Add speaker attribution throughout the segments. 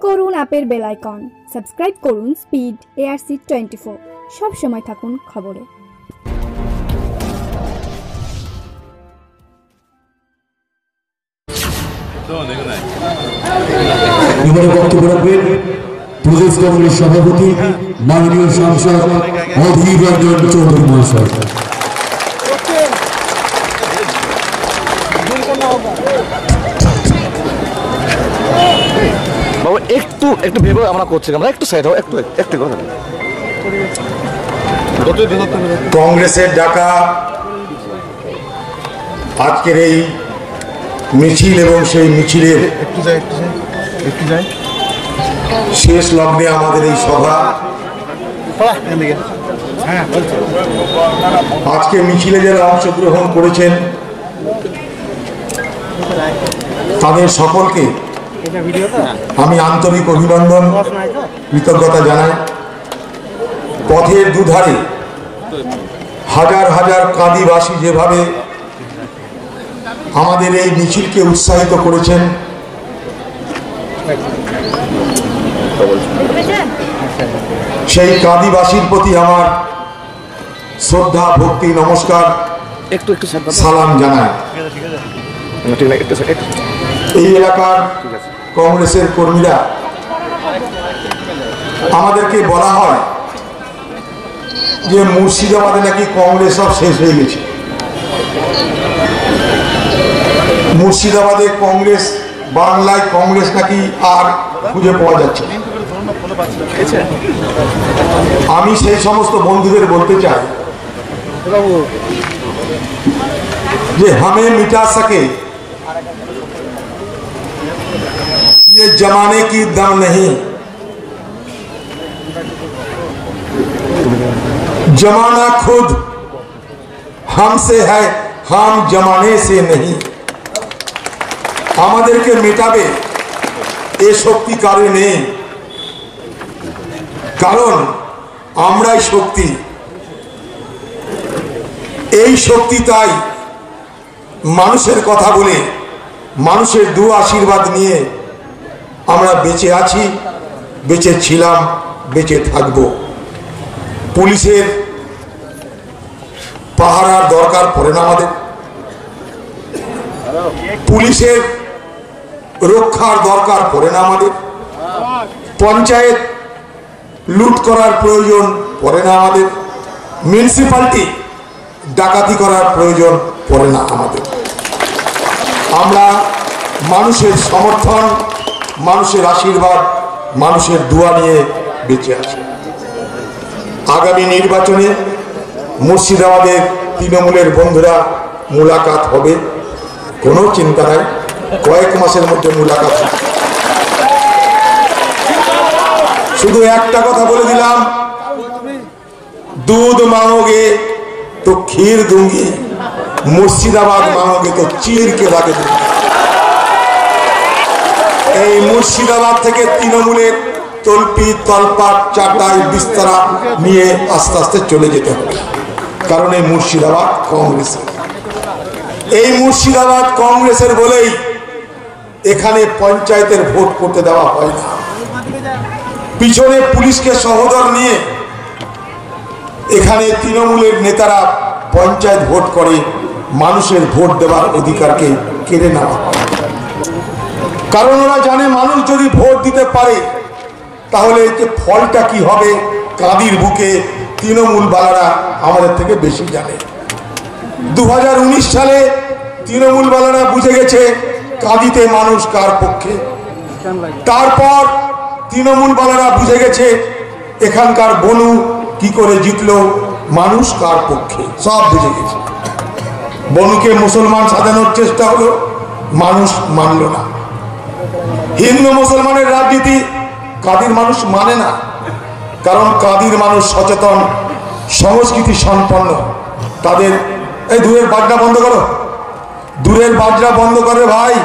Speaker 1: করুন অ্যাপের bell icon, subscribe করুন স্পিড ARC24, সব সময় থাকুন খবরে।
Speaker 2: বক্তব্য রাখবেন প্রদেশ কংগ্রেস সভাপতি মাননীয় সাংসদ অধীর রঞ্জন চৌধুরী মহাশয়।
Speaker 3: বাবা একটু একটু ভেবে আমরা করছি, আমরা একটু সাইড হও, একটু একটু কথা।
Speaker 4: কংগ্রেসের ডাকা আজকের এই মিছিল এবং সেই মিছিলের শেষ লগ্নে আমাদের এই সভা, আজকে মিছিলে যারা অংশগ্রহণ করেছেন তাদের সকলকে আমি আন্তরিক অভিনন্দন কৃতজ্ঞতা জানাই। পথের দুধারে হাজার হাজার কাঁদিবাসী যেভাবে আমাদের এই মিছিলকে উৎসাহিত করেছেন, সেই কাঁদিবাসীর প্রতি আমার শ্রদ্ধা, ভক্তি, নমস্কার, একটু সালাম জানাই। এই এলাকার কংগ্রেসের কর্মীরা, আমাদেরকে বলা হয় যে মুর্শিদাবাদে নাকি কংগ্রেস সব শেষ হয়ে গেছে, মুর্শিদাবাদে কংগ্রেস, বাংলায় কংগ্রেস নাকি আর খুঁজে পাওয়া যাচ্ছে। আমি সেই সমস্ত বন্ধুদের বলতে চাই যে हमें मिटा सके ये जमाने की दम नहीं, जमाना खुद हमसे है, हम जमाने से नहीं। আমাদেরকে মেটাবে এ শক্তি কারো নেই, কারণ আমরাই শক্তি। এই শক্তি তাই মানুষের কথা বলে, মানুষের দু আশীর্বাদ নিয়ে আমরা বেঁচে আছি, বেঁচে ছিলাম, বেঁচে থাকব। পুলিশের পাহারার দরকার পড়ে না আমাদের, পুলিশের রক্ষার দরকার পড়ে না আমাদের, পঞ্চায়েত লুট করার প্রয়োজন পড়ে না আমাদের, মিউনিসিপ্যালিটি ডাকাতি করার প্রয়োজন পড়ে না আমাদের। আমরা মানুষের সমর্থন, মানুষের আশীর্বাদ, মানুষের দোয়া নিয়ে বেঁচে আছি। আগামী নির্বাচনে মুর্শিদাবাদের তৃণমূলের বন্ধুরা মুলাকাত হবে, কোনো চিন্তা নাই, কয়েক মাসের মধ্যে মুলাকাত হবে। শুধু একটা কথা বলে দিলাম, दूध मांगोगे तो खीर दूंगी, मुर्शिदाबाद मांगोगे तो चीर के लाके दूंगी। এই মুর্শিদাবাদ থেকে তৃণমূলের তলপি তলপাট চাটাই বিস্তারা নিয়ে আস্তে আস্তে চলে যেতে হবে, কারণ এই মুর্শিদাবাদ কংগ্রেসের। এই মুর্শিদাবাদ কংগ্রেসের বলেই এখানে পঞ্চায়েতের ভোট করতে দেওয়া হয় না। পিছনে পুলিশকে সহোদর নিয়ে এখানে তৃণমূলের নেতারা পঞ্চায়েত ভোট করে মানুষের ভোট দেওয়ার অধিকারকে কেড়ে নেওয়া, কারণ ওরা জানে মানুষ যদি ভোট দিতে পারে তাহলে যে ফলটা কি হবে কাঁদির বুকে তৃণমূল বালারা আমাদের থেকে বেশি জানে। 2019 সালে তৃণমূল বালারা বুঝে গেছে কাঁদিতে মানুষ কার পক্ষে, তারপর তৃণমূল বালারা বুঝে গেছে এখানকার বনু কি করে জিতলো, মানুষ কার পক্ষে, সব বুঝে গেছে। বনুকে মুসলমান সাজানোর চেষ্টা হলো, মানুষ মানল না। হিন্দু মুসলমানের রাজনীতি কাদির মানুষ মানে না, কারণ কাদির মানুষ সচেতন, সংস্কৃতি সম্পন্ন। তাদের এই দূরের বাজনা বন্ধ করো, দূরের বাজনা বন্ধ করে ভাই।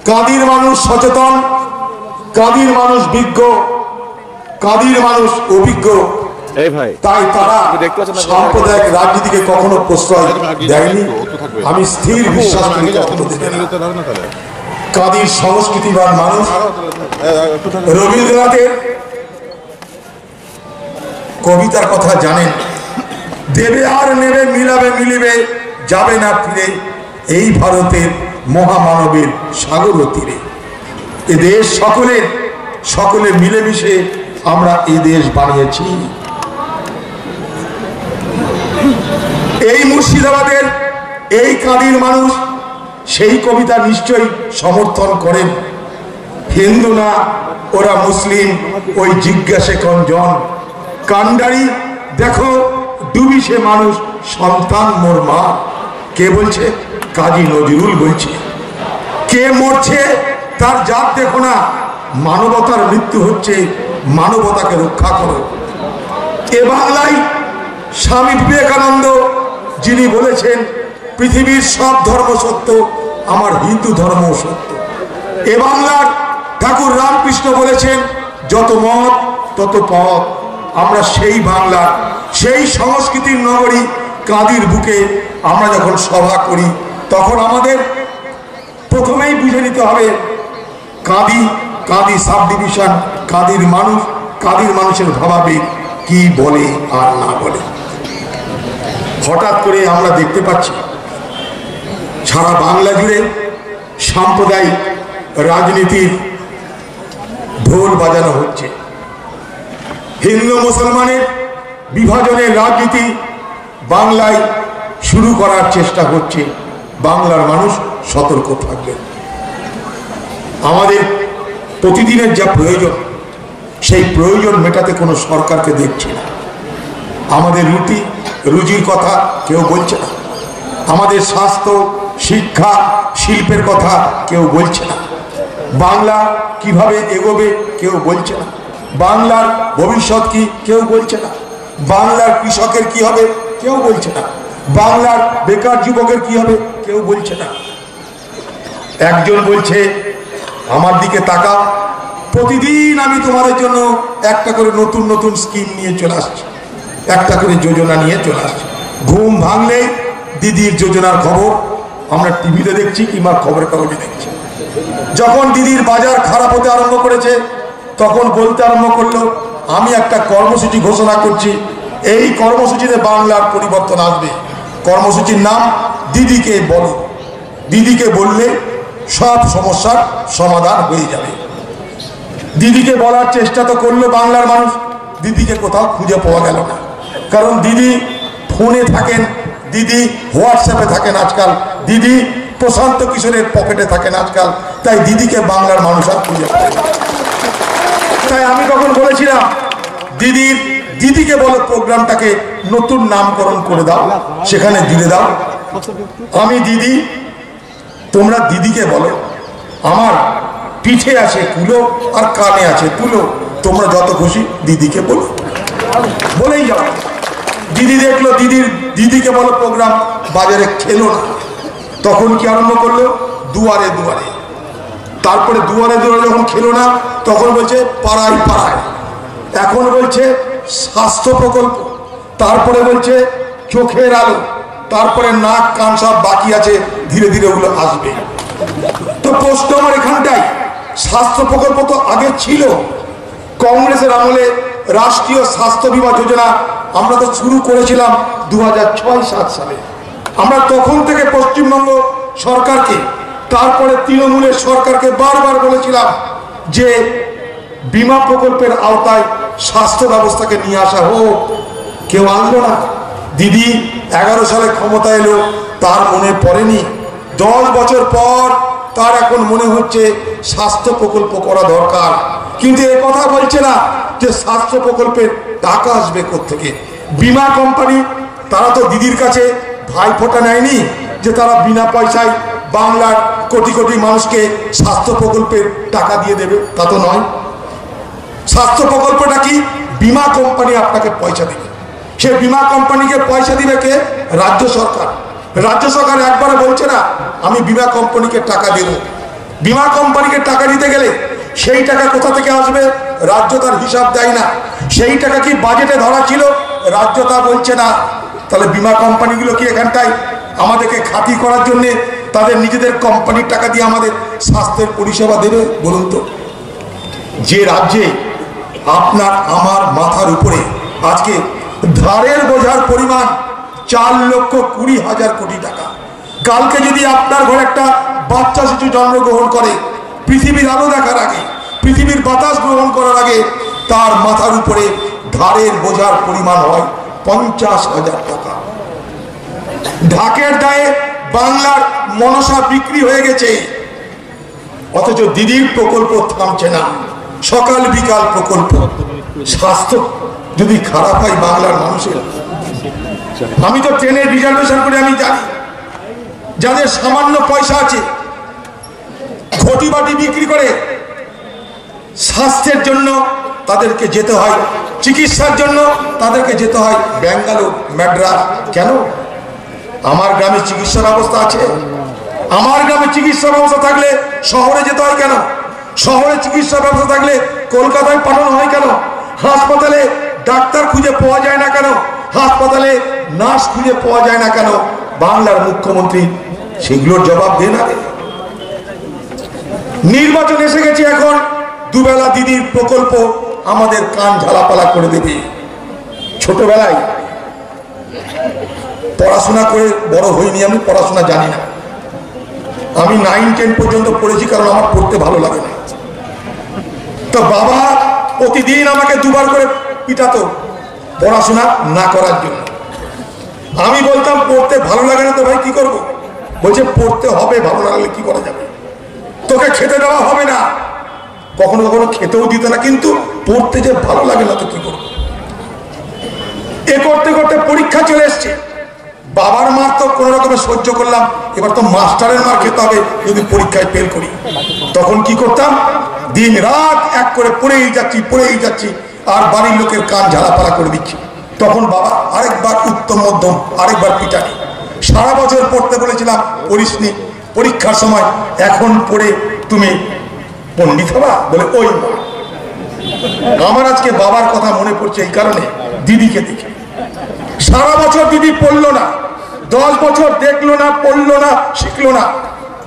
Speaker 4: কাদির মানুষ সচেতন, কাদির মানুষ বিজ্ঞ, কাদির মানুষ অভিজ্ঞ, তাই তারা সাম্প্রদায়িক রাজনীতিকে কখনো প্রশ্রয় দেয়নি। আমি স্থির বিশ্বাস করি কাদির সংস্কৃতিবান মানুষ। রবীন্দ্রনাথের কবিতার কথা জানেন, দেবে আর নেবে, মিলাবে মিলিবে, যাবে না ফিরে, এই ভারতের মহামানবের সাগর তীরে। এ দেশ সকলে মিলেমিশে আমরা এই দেশ বানিয়েছি। এই মুর্শিদাবাদের এই কাদির মানুষ সেই কবিতা নিশ্চয়ই সমর্থন করেন। হিন্দু না ওরা মুসলিম, ওই জিজ্ঞাসে কনজন, কান্ডারি দেখো ডুবিছে মানুষ, সন্তান মোর মা। কে বলছে? কাজী নজরুল বলছে। কে মরছে তার জাত দেখো না, মানবতার মৃত্যু হচ্ছে, মানবতাকে রক্ষা করো। এ বাংলায় স্বামী বিবেকানন্দ যিনি বলেছেন পৃথিবীর সব ধর্ম সত্য, আমার হিন্দু ধর্ম সত্য। এ বাংলার ঠাকুর রামকৃষ্ণ বলেছেন যত মত তত পথ। আমরা সেই বাংলার সেই সংস্কৃতির নগরী কাদির বুকে আমরা যখন সভা করি তখন আমাদের প্রথমেই বুঝে নিতে হবে কাদি সাব ডিভিশন, কাদির মানুষের ভাবাবেগ কি বলে আর না বলে। হঠাৎ করে আমরা দেখতে পাচ্ছি সারা বাংলা জুড়ে সাম্প্রদায়িক রাজনীতির ঢোল বাজানো হচ্ছে। হিন্দু মুসলমানের বিভাজনের রাজনীতি বাংলায় শুরু করার চেষ্টা হচ্ছে। বাংলার মানুষ সতর্ক থাকবেন। আমাদের প্রতিদিনের যা প্রয়োজন সেই প্রয়োজন মেটাতে কোনো সরকারকে দেখছে না। আমাদের রুজির কথা কেউ বলছে না। আমাদের স্বাস্থ্য, শিক্ষা, শিল্পের কথা কেউ বলছে না। বাংলা কিভাবে এগোবে কেউ বলছে না। বাংলার ভবিষ্যৎ কি কেউ বলছে না। বাংলার কৃষকের কি হবে কেউ বলছে না। বাংলার বেকার যুবকের কি হবে কেউ বলছে না। একজন বলছে আমার দিকে তাকাও, প্রতিদিন আমি তোমাদের জন্য একটা করে নতুন স্কিম নিয়ে চলে আসছি, একটা করে যোজনা নিয়ে চলে আসছি। ঘুম ভাঙলেই দিদির যোজনার খবর আমরা টিভিতে দেখছি কিংবা খবরের কাগজে দেখছি। যখন দিদির বাজার খারাপ হতে আরম্ভ করেছে তখন বলতে আরম্ভ করলো আমি একটা কর্মসূচি ঘোষণা করছি, এই কর্মসূচিতে বাংলার পরিবর্তন আসবে। কর্মসূচির নাম দিদিকে বলো। দিদিকে বললে সব সমস্যার সমাধান হয়ে যাবে। দিদিকে বলার চেষ্টা তো করলো বাংলার মানুষ, দিদিকে কোথাও খুঁজে পাওয়া গেল না। কারণ দিদি ফোনে থাকেন, দিদি হোয়াটসঅ্যাপে থাকেন আজকাল, দিদি প্রশান্ত কিশোরের পকেটে থাকেন আজকাল, তাই দিদিকে বাংলার মানুষ আর খুঁজে পায় না। তাই আমি তখন বলেছিলাম দিদিকে বলো প্রোগ্রামটাকে নতুন নামকরণ করে দাও, সেখানে জুড়ে দাও আমি দিদি, তোমরা দিদিকে বলো। আমার পিঠে আছে কুলো আর কানে আছে তুলো, তোমরা যত খুশি দিদিকে বলো, বলেই যাও। দিদি দেখলো দিদিকে বলো প্রোগ্রাম বাজারে খেলো না, তখন কি আরম্ভ করলো দুয়ারে দুয়ারে। তারপরে দুয়ারে দুয়ারে যখন খেলো না তখন বলছে পাড়ায় পাড়ায়, এখন বলছে স্বাস্থ্য প্রকল্প, তারপরে বলছে চোখের আলো, তারপরে নাক কান সব বাকি আছে, ধীরে ধীরে ওগুলো আসবে। তো প্রশ্ন আমার এখানটাই, স্বাস্থ্য প্রকল্প তো আগে ছিল, কংগ্রেসের আমলে রাষ্ট্রীয় স্বাস্থ্য বিমা যোজনা আমরা তো শুরু করেছিলাম 2006-07 সালে। আমরা তখন থেকে পশ্চিমবঙ্গ সরকারকে, তারপরে তৃণমূলের সরকারকে বারবার বলেছিলাম যে বিমা প্রকল্পের আওতায় স্বাস্থ্য ব্যবস্থাকে নিয়ে আসা হোক। কেউ আনলো না। দিদি 11 সালে ক্ষমতা এলো, তার মনে পড়েনি। 10 বছর পর তার এখন মনে হচ্ছে স্বাস্থ্য প্রকল্প করা দরকার, কিন্তু এ কথা বলছে না যে স্বাস্থ্য প্রকল্পের টাকা আসবে কোত্থেকে। বিমা কোম্পানি তারা তো দিদির কাছে ভাইফোঁটা নেয়নি যে তারা বিনা পয়সায় বাংলার কোটি কোটি মানুষকে স্বাস্থ্য প্রকল্পের টাকা দিয়ে দেবে, তা তো নয়। স্বাস্থ্য প্রকল্পটা কি? বিমা কোম্পানি আপনাকে পয়সা দিবে। সে বিমা কোম্পানিকে পয়সা দিবে কে? রাজ্য সরকার। রাজ্য সরকার একবারে বলছে না আমি বিমা কোম্পানিকে টাকা দেব। বিমা কোম্পানিকে টাকা দিতে গেলে সেই টাকা কোথা থেকে আসবে রাজ্য তার হিসাব দেয় না। সেই টাকা কি বাজেটে ধরা ছিল? রাজ্য তা বলছে না। তাহলে বিমা কোম্পানিগুলো কি এখানটায় আমাদেরকে খাতি করার জন্যে তাদের নিজেদের কোম্পানির টাকা দিয়ে আমাদের স্বাস্থ্যের পরিষেবা দেবে বলুন তো? যে রাজ্যে আপনার আমার মাথার উপরে আজকে ধারের বোঝার পরিমাণ 4,20,000 কোটি টাকা, কালকে যদি আপনার ঘরে একটা বাচ্চা শিশু জন্মগ্রহণ করে, পৃথিবীর আলো দেখার আগে, পৃথিবীর বাতাস গ্রহণ করার আগে তার মাথার উপরে ধারের বোঝার পরিমাণ হয় 50,000 টাকা। ঢাকের দায়ে বাংলার মনসা বিক্রি হয়ে গেছে, অথচ দিদির প্রকল্প থামছে না, সকাল বিকাল প্রকল্প। স্বাস্থ্য যদি খারাপ হয় বাংলার মানুষের, আমি তো ট্রেনের রিজার্ভেশন করে আমি জানি, যাদের সামান্য পয়সা আছে ঘটি বাটি বিক্রি করে স্বাস্থ্যের জন্য তাদেরকে যেতে হয়, চিকিৎসার জন্য তাদেরকে যেতে হয় ব্যাঙ্গালোর, ম্যাড্রাস। কেন? আমার গ্রামে চিকিৎসার ব্যবস্থা আছে। আমার গ্রামে চিকিৎসা ব্যবস্থা থাকলে শহরে যেতে হয় কেন? শহরে চিকিৎসা ব্যবস্থা থাকলে কলকাতায় পাঠানো হয় কেন? হাসপাতালে ডাক্তার খুঁজে পাওয়া যায় না কেন? হাসপাতালে নার্স খুঁজে পাওয়া যায় না কেন? বাংলার মুখ্যমন্ত্রী সেগুলোর জবাব দেন না। নির্বাচন এসে গেছে, এখন দুবেলা দিদির প্রকল্প আমাদের কান ঝালাপালা করে দেবে। ছোটবেলায় পড়াশোনা করে বড় হইনি, আমি পড়াশোনা জানি না। আমি 9-10 পর্যন্ত পড়েছি, কারণ আমার পড়তে ভালো লাগে না। তো বাবা প্রতিদিন আমাকে দুবার করে পিটাতো পড়াশোনা না করার জন্য। আমি বলতাম পড়তে ভালো লাগে না তো ভাই কি করব? বলছে পড়তে হবে, ভালো না লাগলে কি করা যাবে? তোকে খেতে দেওয়া হবে না। কখনো কখনো খেতেও দিত না, কিন্তু পড়তে যে ভালো লাগে না তো কি করবো? এ করতে করতে পরীক্ষা চলে এসছে। বাবার মার তো কোনো রকমের সহ্য করলাম, এবার তো মাস্টারের মার খেতে হবে যদি পরীক্ষায় ফেল করি। তখন কি করতাম? দিন রাত এক করে পড়েই যাচ্ছি, আর বাড়ির লোকের কান ঝালাপালা করে দিচ্ছি। তখন বাবা আরেকবার উত্তম মধ্যম, আরেকবার পিটানি। সারা বছর পড়তে বলেছিলাম, পড়িসনি, পরীক্ষার সময় এখন পড়ে তুমি পণ্ডিত হবা বলে ওই মা। আমার আজকে বাবার কথা মনে পড়ছে এই কারণে, দিদিকে দেখে। সারা বছর দিদি পড়লো না, 10 বছর দেখলো না, পড়লো না, শিখলো না।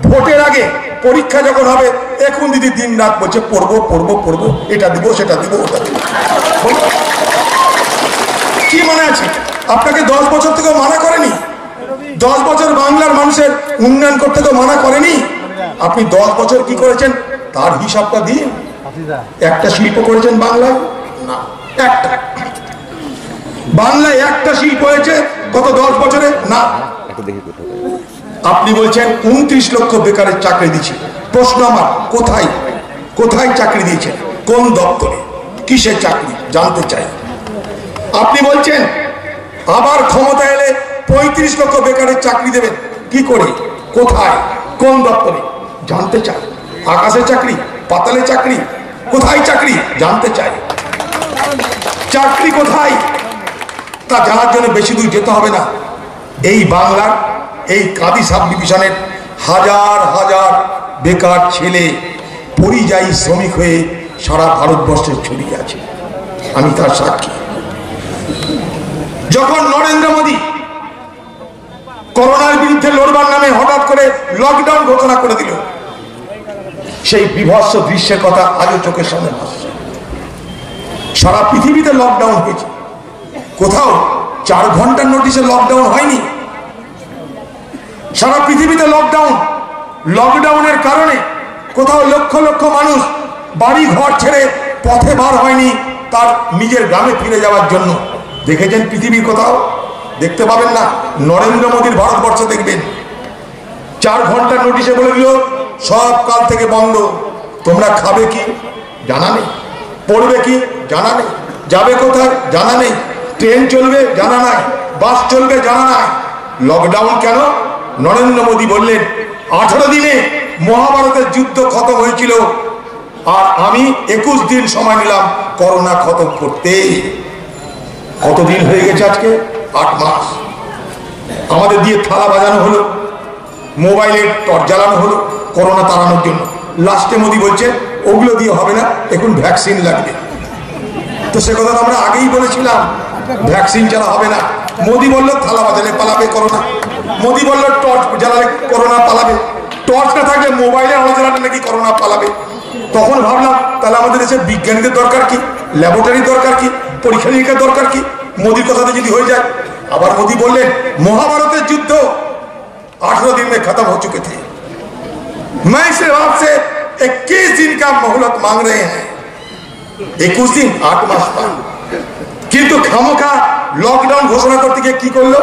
Speaker 4: ভোটের আগে পরীক্ষা যখন হবে, এখন দিদি দিন রাত বলছে পড়বো, এটা দিব, সেটা দিব, ওটা দিব। কি মনে আছে? আপনাকে 10 বছর থেকেও মানা করেনি? 10 বছর বাংলার মানুষের উন্নয়ন করতে তো মানা করেনি? আপনি 10 বছর কি করেছেন তার হিসাবটা দিন। একটা শিল্প করেছেন বাংলায়? না, একটা। বাংলায় একটা শিল্প হয়েছে গত 10 বছরে? না। আপনি বলছেন 29 লক্ষ বেকারের চাকরি দিয়েছি। প্রশ্ন আমার, কোথায় চাকরি দিয়েছেন? কোন দপ্তরে? কিসের চাকরি? জানতে চাই। আপনি বলছেন আবার ক্ষমতা এলে 35 লক্ষ বেকারের চাকরি দেবেন। কি করে? কোথায়? কোন দপ্তরে? জানতে চাই। আকাশে চাকরি, পাতালে চাকরি, কোথায় চাকরি? জানতে চাই। চাকরি কোথায় তা জানার জন্য বেশি দূর যেতে হবে না। এই বাংলার এই কাঁদি সাব ডিভিশনের হাজার হাজার বেকার ছেলে পরিযায়ী শ্রমিক হয়ে সারা ভারতবর্ষে ছড়িয়ে আছে, আমি তার সাক্ষী। যখন নরেন্দ্র মোদী করোনার বিরুদ্ধে লড়বার নামে হঠাৎ করে লকডাউন ঘোষণা করে দিল, সেই বিভৎস দৃশ্যের কথা আজও চোখের সামনে আসছে। সারা পৃথিবীতে লকডাউন হয়েছে, কোথাও 4 ঘন্টার নোটিশে লকডাউন হয়নি। সারা পৃথিবীতে লকডাউনের কারণে কোথাও লক্ষ লক্ষ মানুষ বাড়ি ঘর ছেড়ে পথে বার হয়নি তার নিজের গ্রামে ফিরে যাওয়ার জন্য। দেখেছেন পৃথিবীর কোথাও? দেখতে পাবেন না। নরেন্দ্র মোদীর ভারতবর্ষ দেখবেন 4 ঘন্টার নোটিশে বলে দিল সব কাল থেকে বন্ধ। তোমরা খাবে কি জানা নেই, পড়বে কি জানা নেই, যাবে কোথায় জানা নেই, ট্রেন চলবে জানা নাই, বাস চলবে জানা নাই। লকডাউন কেন? নরেন্দ্র মোদী বললেন 18 দিনে মহাভারতের যুদ্ধ খতম হয়েছিল, আর আমি 21 দিন সময় নিলাম করোনা খতম করতে। কতদিন হয়ে গেছে আজকে? 8 মাস। আমাদের দিয়ে থালা বাজানো হলো, মোবাইলের টর্চ জ্বালানো হলো করোনা তাড়ানোর জন্য। লাস্টে মোদী বলছে ওগুলো দিয়ে হবে না, এখন ভ্যাকসিন লাগবে। তো সে কথা আমরা আগেই বলেছিলাম, ভ্যাকসিন ছাড়া হবে না। মোদী বললো থালা বাজালে পালাবে করোনা। মোদি বলল টর্চ জ্বালালে করোনা পালাবে, টর্চ না থাকলে মোবাইলে আলো জ্বালালে নাকি করোনা পালাবে। তখন ভাবলাম তাহলে আমাদের দেশে বিজ্ঞানীদের দরকার কি, ল্যাবরেটরির দরকার কি, পরীক্ষা নিরীক্ষার দরকার কি, মোদির কথাতে যদি হয়ে যায়। আবার মোদি বললেন মহাভারতের যুদ্ধ 18 दिन में खत्म हो चुके थे, मैं सिर्फ आपसे 21 दिन का मोहलत मांग रहे हैं। 21 दिन 8 मास पर। কিন্তু খামোখা লকডাউন ঘোষণা করতে গিয়ে কি করলো,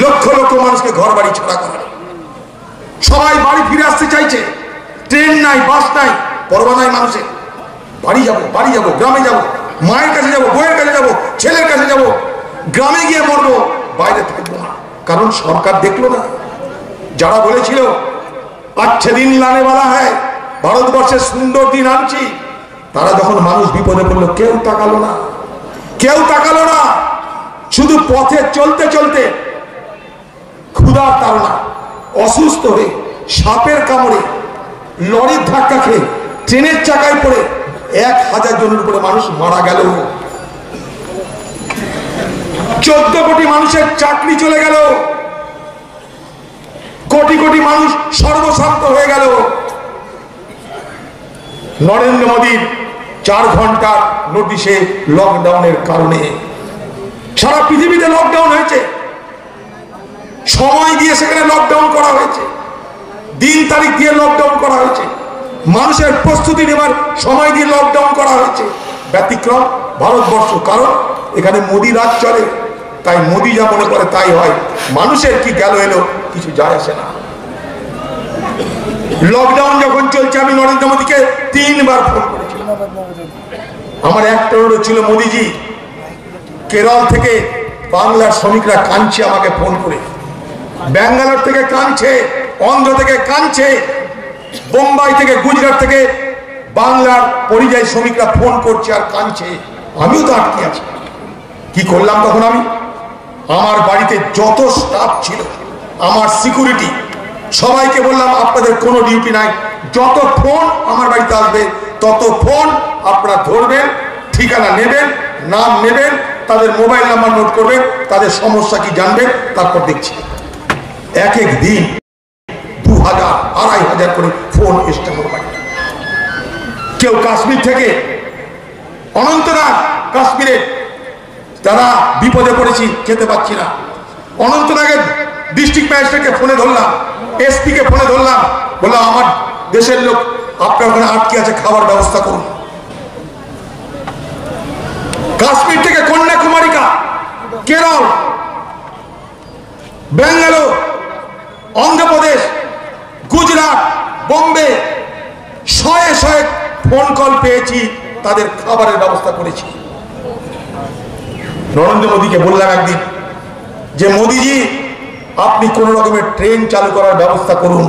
Speaker 4: লক্ষ লক্ষ মানুষকে ঘর বাড়ি ছাড়া করে, সবাই বাড়ি ফিরে আসতে চাইছে, ট্রেন নাই, বাস নাই, পরোয়া নাই মানুষের। বাড়ি যাব, গ্রামে যাব, মায়ের কাছে যাব, বউয়ের কাছে যাব, ছেলের কাছে যাব, গ্রামে গিয়ে মরবো, বাইরে থাকবো না। কারণ সরকার দেখলো না, যারা বলেছিল আচ্ছা দিন লানে वाला है, ভারতবর্ষের সুন্দর দিন আনছি, তারা যখন মানুষ বিপদে পড়লো কেউ তাকালো না, কেউ তাকালো না। শুধু পথে চলতে চলতে ক্ষুধার তাড়না, অসুস্থ হয়ে, সাপের কামড়ে, লরির ধাক্কা খেয়ে, ট্রেনের চাকায় পড়ে 1000 জনের উপরে মানুষ মারা গেল। 14 কোটি মানুষের চাকরি চলে গেল, কোটি কোটি মানুষ সর্বশান্ত হয়ে গেল। নরেন্দ্র মোদীর 4 ঘন্টার নোটিশে লকডাউনের কারণে সারা পৃথিবীতে লকডাউন হয়েছে, সময় দিয়ে সেখানে লকডাউন করা হয়েছে, দিন তারিখ দিয়ে লকডাউন করা হয়েছে, মানুষের প্রস্তুতি নেবার সময় দিয়ে লকডাউন করা হয়েছে। ব্যতিক্রম ভারতবর্ষ, কারণ এখানে মোদি রাজ চলে, তাই মোদি যা মনে করে তাই হয়, মানুষের কি গেল এলো কিছু যায় আসে না। লকডাউন যখন চলছে আমি নরেন্দ্র মোদীকে 3 বার ফোন করেছি। আমার একটা অনুরোধ ছিল, মোদিজি কেরল থেকে বাংলার শ্রমিকরা কাঁদছে আমাকে ফোন করে, ব্যাঙ্গালোর থেকে কাঁদছে, অন্ধ্র থেকে কাঁদছে, বোম্বাই থেকে, গুজরাট থেকে বাংলার পরিযায়ী শ্রমিকরা ফোন করছে আর কাঁদছে, আমিও তো আটকে আছি। কি করলাম তখন আমি? আমার বাড়িতে যত স্টাফ ছিল, আমার সিকিউরিটি, সবাইকে বললাম আপনাদের কোনো ডিউটি নাই, যত ফোন আমার বাড়িতে আসবে তত ফোন আপনারা ধরবেন, ঠিকানা নেবেন, নাম নেবেন, তাদের মোবাইল নাম্বার নোট করবেন, তাদের সমস্যা কি জানবেন, তারপর দেখছি। এক এক দিন 2000, 2500 করে ফোন এসছে আমার বাড়িতে। কেউ কাশ্মীর থেকে, অনন্তনাগ কাশ্মীরে, তারা বিপদে পড়েছি, খেতে পাচ্ছি না, অনন্তনাগের ডিস্ট্রিক্ট ম্যাজিস্ট্রেটকে ফোনে ধরলাম, এসপি কে ফোনে ধরলাম, বললাম আমার দেশের লোক আপনার ওখানে আটকে আছে, খাবার ব্যবস্থা করুন। কাশ্মীর থেকে কন্যাকুমারিকা, কেরল, ব্যাঙ্গালোর, অন্ধ্রপ্রদেশ, গুজরাট, বোম্বে, শয়ে শয়ে ফোন কল পেয়েছি, তাদের খাবারের ব্যবস্থা করেছি। নরেন্দ্র মোদীকে বললাম একদিন যে মোদীজি আপনি কোন রকমের ট্রেন চালু করার ব্যবস্থা করুন।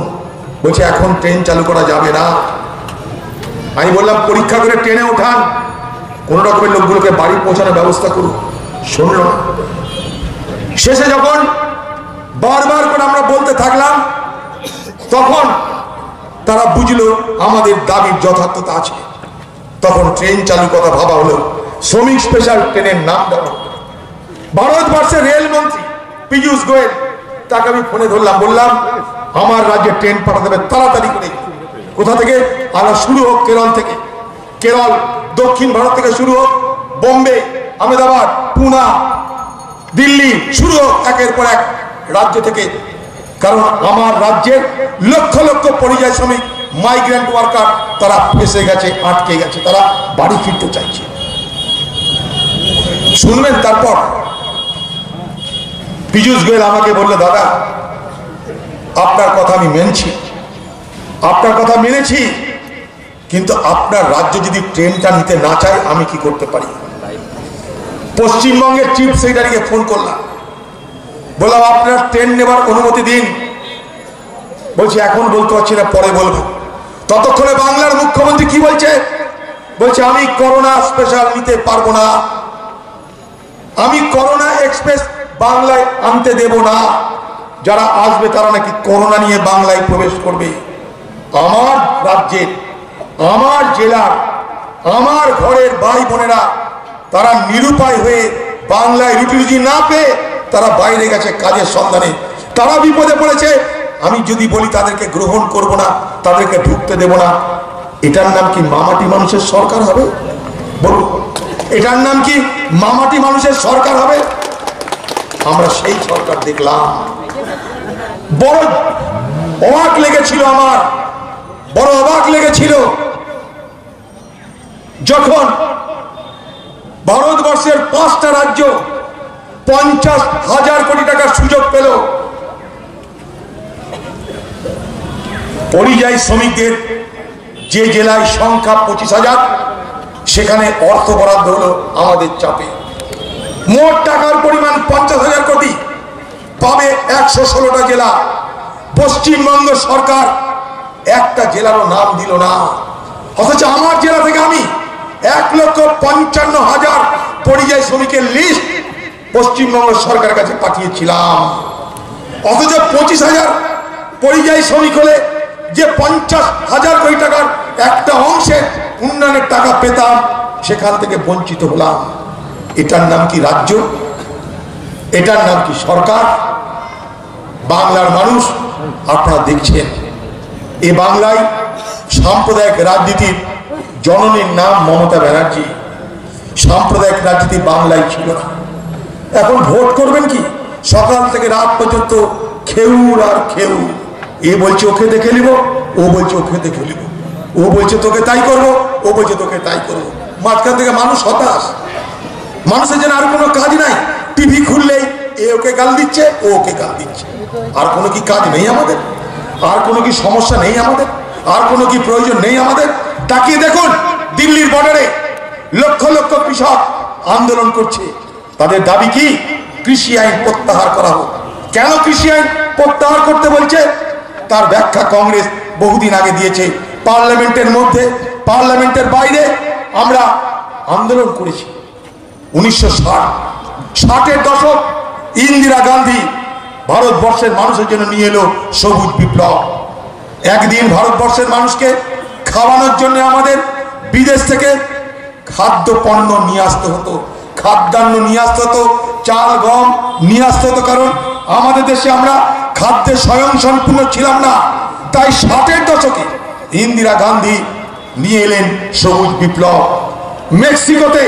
Speaker 4: বলছে এখন ট্রেন চালু করা যাবে না। আমি বললাম পরীক্ষা করে ট্রেনে ওঠান, কোন রকমের লোকগুলোকে বাড়ি পৌঁছানোর ব্যবস্থা করুন, শুনল না। শেষে যখন বারবার করে আমরা বলতে থাকলাম, তখন তারা বুঝলো আমাদের দাবির যথার্থতা আছে। তখন ট্রেন চালু কথা ভাবা হলো, শ্রমিক স্পেশাল ট্রেনের নাম দেওয়া হলো। ভারতবর্ষের রেলমন্ত্রী পীযূষ গোয়েল, তাকে আমি ফোনে ধরলাম, বললাম আমার রাজ্যে ট্রেন পাঠাতে হবে তাড়াতাড়ি করে। কোথা থেকে? আলো শুরু হোক কেরল থেকে, কেরল দক্ষিণ ভারত থেকে শুরু হোক, বোম্বে, আহমেদাবাদ, পুনা, দিল্লি শুরু হোক একের পর এক রাজ্য থেকে। কারণ আমার রাজ্যের লক্ষ লক্ষ পরিযায়ী শ্রমিক, মাইগ্রেন্ট ওয়ার্কার, তারা ফেসে গেছে, আটকে গেছে, তারা বাড়ি ফিরতে চাইছে। শুনবেন? তারপর পীযূষ গোয়েল আমাকে বললো, দাদা আপনার কথা আমি মেনেছি, আপনার কথা মেনেছি, কিন্তু আপনার রাজ্য যদি ট্রেনটা নিতে না চায় আমি কি করতে পারি? পশ্চিমবঙ্গের চিফ সেক্রেটারিকে ফোন করলাম, বললাম আপনার ট্রেন নেবার অনুমতি দিন। বলছি এখন বলতে পারছি না, পরে বলবো। ততক্ষণে বাংলার মুখ্যমন্ত্রী কি বলছে? বলছে আমি করোনা স্পেশাল নিতে পারবো না, আমি করোনা এক্সপ্রেস বাংলায় আনতে দেব না, যারা আসবে তারা নাকি করোনা নিয়ে বাংলায় প্রবেশ করবে। আমার রাজ্যের, আমার জেলার, আমার ঘরের ভাই বোনেরা তারা নিরুপায় হয়ে বাংলায় রুটি রুজি না পেয়ে তারা বাইরে গেছে কাজের সন্ধানে। তারা বিপদে পড়েছে। আমি যদি বলি তাদেরকে গ্রহণ করব না, তাদেরকে ঢুকতে দেব না, এটার নাম কি মামাটি মানুষের সরকার হবে? বলুন, এটার নাম কি মামাটি মানুষের সরকার হবে? আমরা সেই সরকার দেখলাম। বড় অবাক লেগেছিল, আমার বড় অবাক লেগেছিল যখন ভারতবর্ষের 5টা রাজ্য 50,000 কোটি টাকার সুযোগ পেল পরিযায়ী শ্রমিকদের। যে জেলায় সংখ্যা 25,000, সেখানে অর্থ বরাদ্দ হলো আমাদের চাপে। মোট টাকার পরিমাণ 50,000 কোটি, পাবে 116টা জেলা। পশ্চিমবঙ্গ সরকার একটা জেলারও নাম দিল না, অথচ আমার জেলা থেকে আমি 1,55,000 পরিযায়ী শ্রমিকের লিস্ট পশ্চিমবঙ্গ সরকারের কাছে পাঠিয়েছিলাম। অথচ 25,000 পরিযায়ী শ্রমিক হলে যে 50,000 কোটি টাকার একটা অংশে উন্নয়নের টাকা পেতাম, সেখান থেকে বঞ্চিত হলাম। এটার নাম কি রাজ্য? এটার নাম কি সরকার? বাংলার মানুষ আপনারা দেখছেন, এ বাংলায় সাম্প্রদায়িক রাজনীতির জননীর নাম মমতা ব্যানার্জি। সাম্প্রদায়িক রাজনীতি বাংলায় ছিল না। এখন ভোট করবেন কি? সকাল থেকে রাত পর্যন্ত খেউর আর খেউ। এ বলছে ওকে দেখে নিব, ও বলছে ওকে দেখে নিব, ও বলছে তোকে তাই করবো, ও বলছে তোকে তাই করবো। মাঝখান থেকে মানুষ হতাশ, মানুষের যেন আর কোনো কাজ নাই। টিভি খুললেই এ ওকে গাল দিচ্ছে, ও ওকে গাল দিচ্ছে। আর কোনো কি কাজ নেই আমাদের? আর কোনো কি সমস্যা নেই আমাদের? আর কোনো কি প্রয়োজন নেই আমাদের? তাকিয়ে দেখুন, দিল্লির বর্ডারে লক্ষ লক্ষ কৃষক আন্দোলন করছে। তাদের দাবি কি? কৃষি আইন প্রত্যাহার করা হোক। কেন কৃষি আইন প্রত্যাহার করতে বলছে? তার ব্যাখ্যা কংগ্রেস বহুদিন আগে দিয়েছে। পার্লামেন্টের মধ্যে, পার্লামেন্টের বাইরে আমরা আন্দোলন করেছি। 1960-এর দশক ইন্দিরা গান্ধী ভারতবর্ষের মানুষের জন্য নিয়ে এলো সবুজ বিপ্লব। একদিন ভারতবর্ষের মানুষকে খাওয়ানোর জন্য আমাদের বিদেশ থেকে খাদ্য পণ্য নিয়ে আসতে হতো, খাদ্যান্ন নিয়ে আসতে হতো, চাল গম নিয়ে আসতে হতো। কারণ আমাদের দেশে আমরা খাদ্যে স্বয়ংসম্পূর্ণ ছিলাম না। তাই 60-এর দশকে ইন্দিরা গান্ধী নিয়ে এলেন সবুজ বিপ্লব। মেক্সিকোতে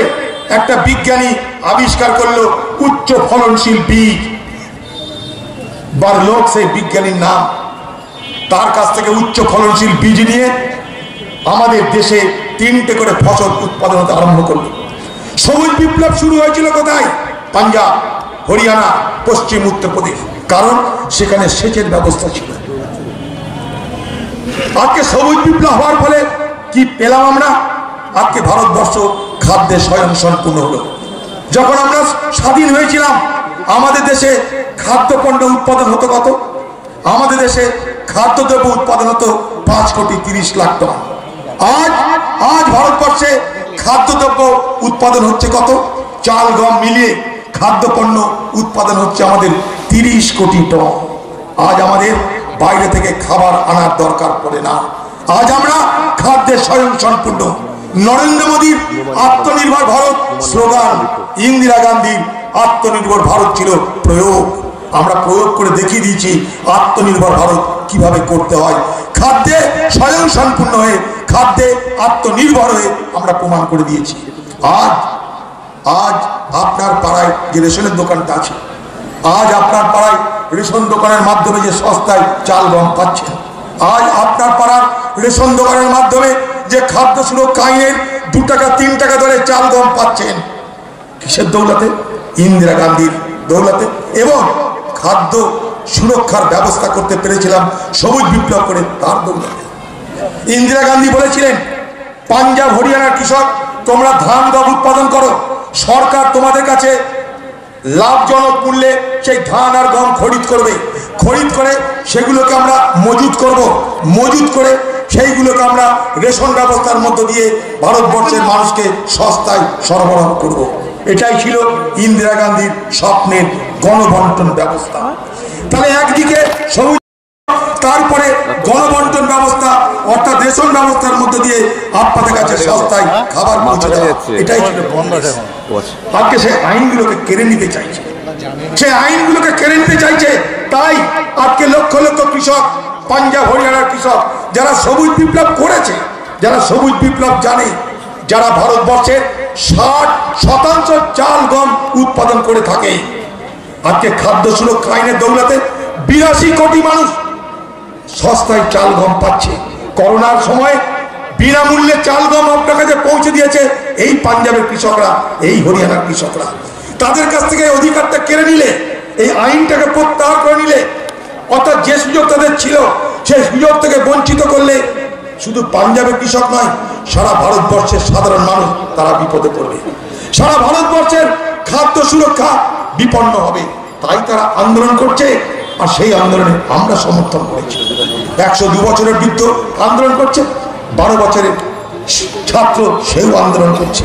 Speaker 4: একটা বিজ্ঞানী আবিষ্কার করলো উচ্চ ফলনশীল বীজ। বারলোক সেই বিজ্ঞানীর নাম। তার কাছ থেকে উচ্চ ফলনশীল বীজ নিয়ে আমাদের দেশে 3টে করে ফসল উৎপাদন হতে আরম্ভ করলো। সবুজ বিপ্লব শুরু হয়েছিল কোথায়? পাঞ্জাব, হরিয়ানা, পশ্চিম উত্তরপ্রদেশ। কারণ সেখানে সেচের ব্যবস্থা ছিল। আজকে সবুজ বিপ্লব হওয়ার ফলে কি পেলাম আমরা? আজকে ভারতবর্ষ খাদ্যে স্বয়ংসম্পূর্ণ হলো। যখন আমরা স্বাধীন হয়েছিলাম, আমাদের দেশে খাদ্যপণ্য উৎপাদন হতো কত? আমাদের দেশে খাদ্যদ্রব্য উৎপাদন হতো 5,30,00,000 টন। আজ ভারতবর্ষে খাদ্যদ্রব্য উৎপাদন হচ্ছে কত? চাল গম মিলিয়ে খাদ্যপণ্য উৎপাদন হচ্ছে আমাদের 30 কোটি টন। আজ আমাদের বাইরে থেকে খাবার আনার দরকার পড়ে না। আজ আমরা খাদ্যে স্বয়ংসম্পূর্ণ। নরেন্দ্র মোদীর আত্মনির্ভর ভারত স্লোগান, ইন্দিরা গান্ধীর আত্মনির্ভর ভারত ছিল প্রয়োগ। আমরা প্রয়োগ করে দেখিয়ে দিয়েছি আত্মনির্ভর ভারত কিভাবে করতে হয়। খাদ্যে স্বয়ংসম্পূর্ণ হয়ে, খাদ্যে আত্মনির্ভর হয়ে আমরা প্রমাণ করে দিয়েছি। আজ আপনার পাড়ায় যে রেশনের দোকানটা আছে, আজ আপনার পাড়ায় রেশন দোকানের মাধ্যমে যে সস্তায় চাল গম পাচ্ছেন, আজ আপনার পাড়ার রেশন দোকানের মাধ্যমে যে খাদ্য সুরক্ষা আইনের 2 টাকা 3 টাকা ধরে চাল গম পাচ্ছেন, কিসের দৌলতে? ইন্দিরা গান্ধীর দৌলতে। এবং খাদ্য সুরক্ষার ব্যবস্থা করতে পেরেছিলাম সবুজ বিপ্লব করে, তার দৌলতে। ইন্দিরা গান্ধী বলেছিলেন, পাঞ্জাব হরিয়ানার কৃষক তোমরা ধান গম উৎপাদন করো, সরকার তোমাদের কাছে লাভজনক মূল্যে সেই ধান আর গম খরিদ করবে। খরিদ করে সেগুলোকে আমরা মজুত করব, মজুত করে সেইগুলোকে আমরা রেশন ব্যবস্থার মধ্য দিয়ে ভারতবর্ষের মানুষকে সস্তায় সরবরাহ করব। এটাই ছিল ইন্দিরা গান্ধীর স্বপ্নের গণবন্টন ব্যবস্থা। তাহলে একদিকে সবুজ, তারপরে গণবন্টন ব্যবস্থা অর্থাৎ রেশন ব্যবস্থার মধ্য দিয়ে আপনাদের কাছে সস্তায় খাবার পৌঁছে দেওয়া, এটাই ছিল। আজকে সেই আইনগুলোকে কেড়ে নিতে চাইছে। সে আইনগুলোকে কেড়ে নিতে চাইছে। তাই আজকে লক্ষ লক্ষ কৃষক, পাঞ্জাব হরিয়ানার কৃষক যারা সবুজ বিপ্লব করেছে, যারা সবুজ বিপ্লব জানে, যারা ভারতবর্ষের 60% চাল গম উৎপাদন করে থাকে, আজকে খাদ্য সুরক্ষা আইনের দৌলতে 82 কোটি মানুষ সস্তায় চাল গম পাচ্ছে। করোনার সময় বিনামূল্যে চাল গম আপনার কাছে পৌঁছে দিয়েছে এই পাঞ্জাবের কৃষকরা, এই হরিয়ানার কৃষকরা। তাদের কাছ থেকে অধিকারটা কেড়ে নিলে, এই আইনটাকে প্রত্যাহার করে নিলে, অর্থাৎ যে সুযোগ তাদের ছিল সেই সুযোগ থেকে বঞ্চিত করলে শুধু পাঞ্জাবের কৃষক নয়, সারা ভারতবর্ষের সাধারণ মানুষ তারা বিপদে পড়বে। সারা ভারতবর্ষের খাদ্য সুরক্ষা বিপন্ন হবে। তাই তারা আন্দোলন করছে, আর সেই আন্দোলনে আমরা সমর্থন করেছি। 102 বছরের বৃদ্ধ আন্দোলন করছে, 12 বছরের ছাত্র সেও আন্দোলন করছে।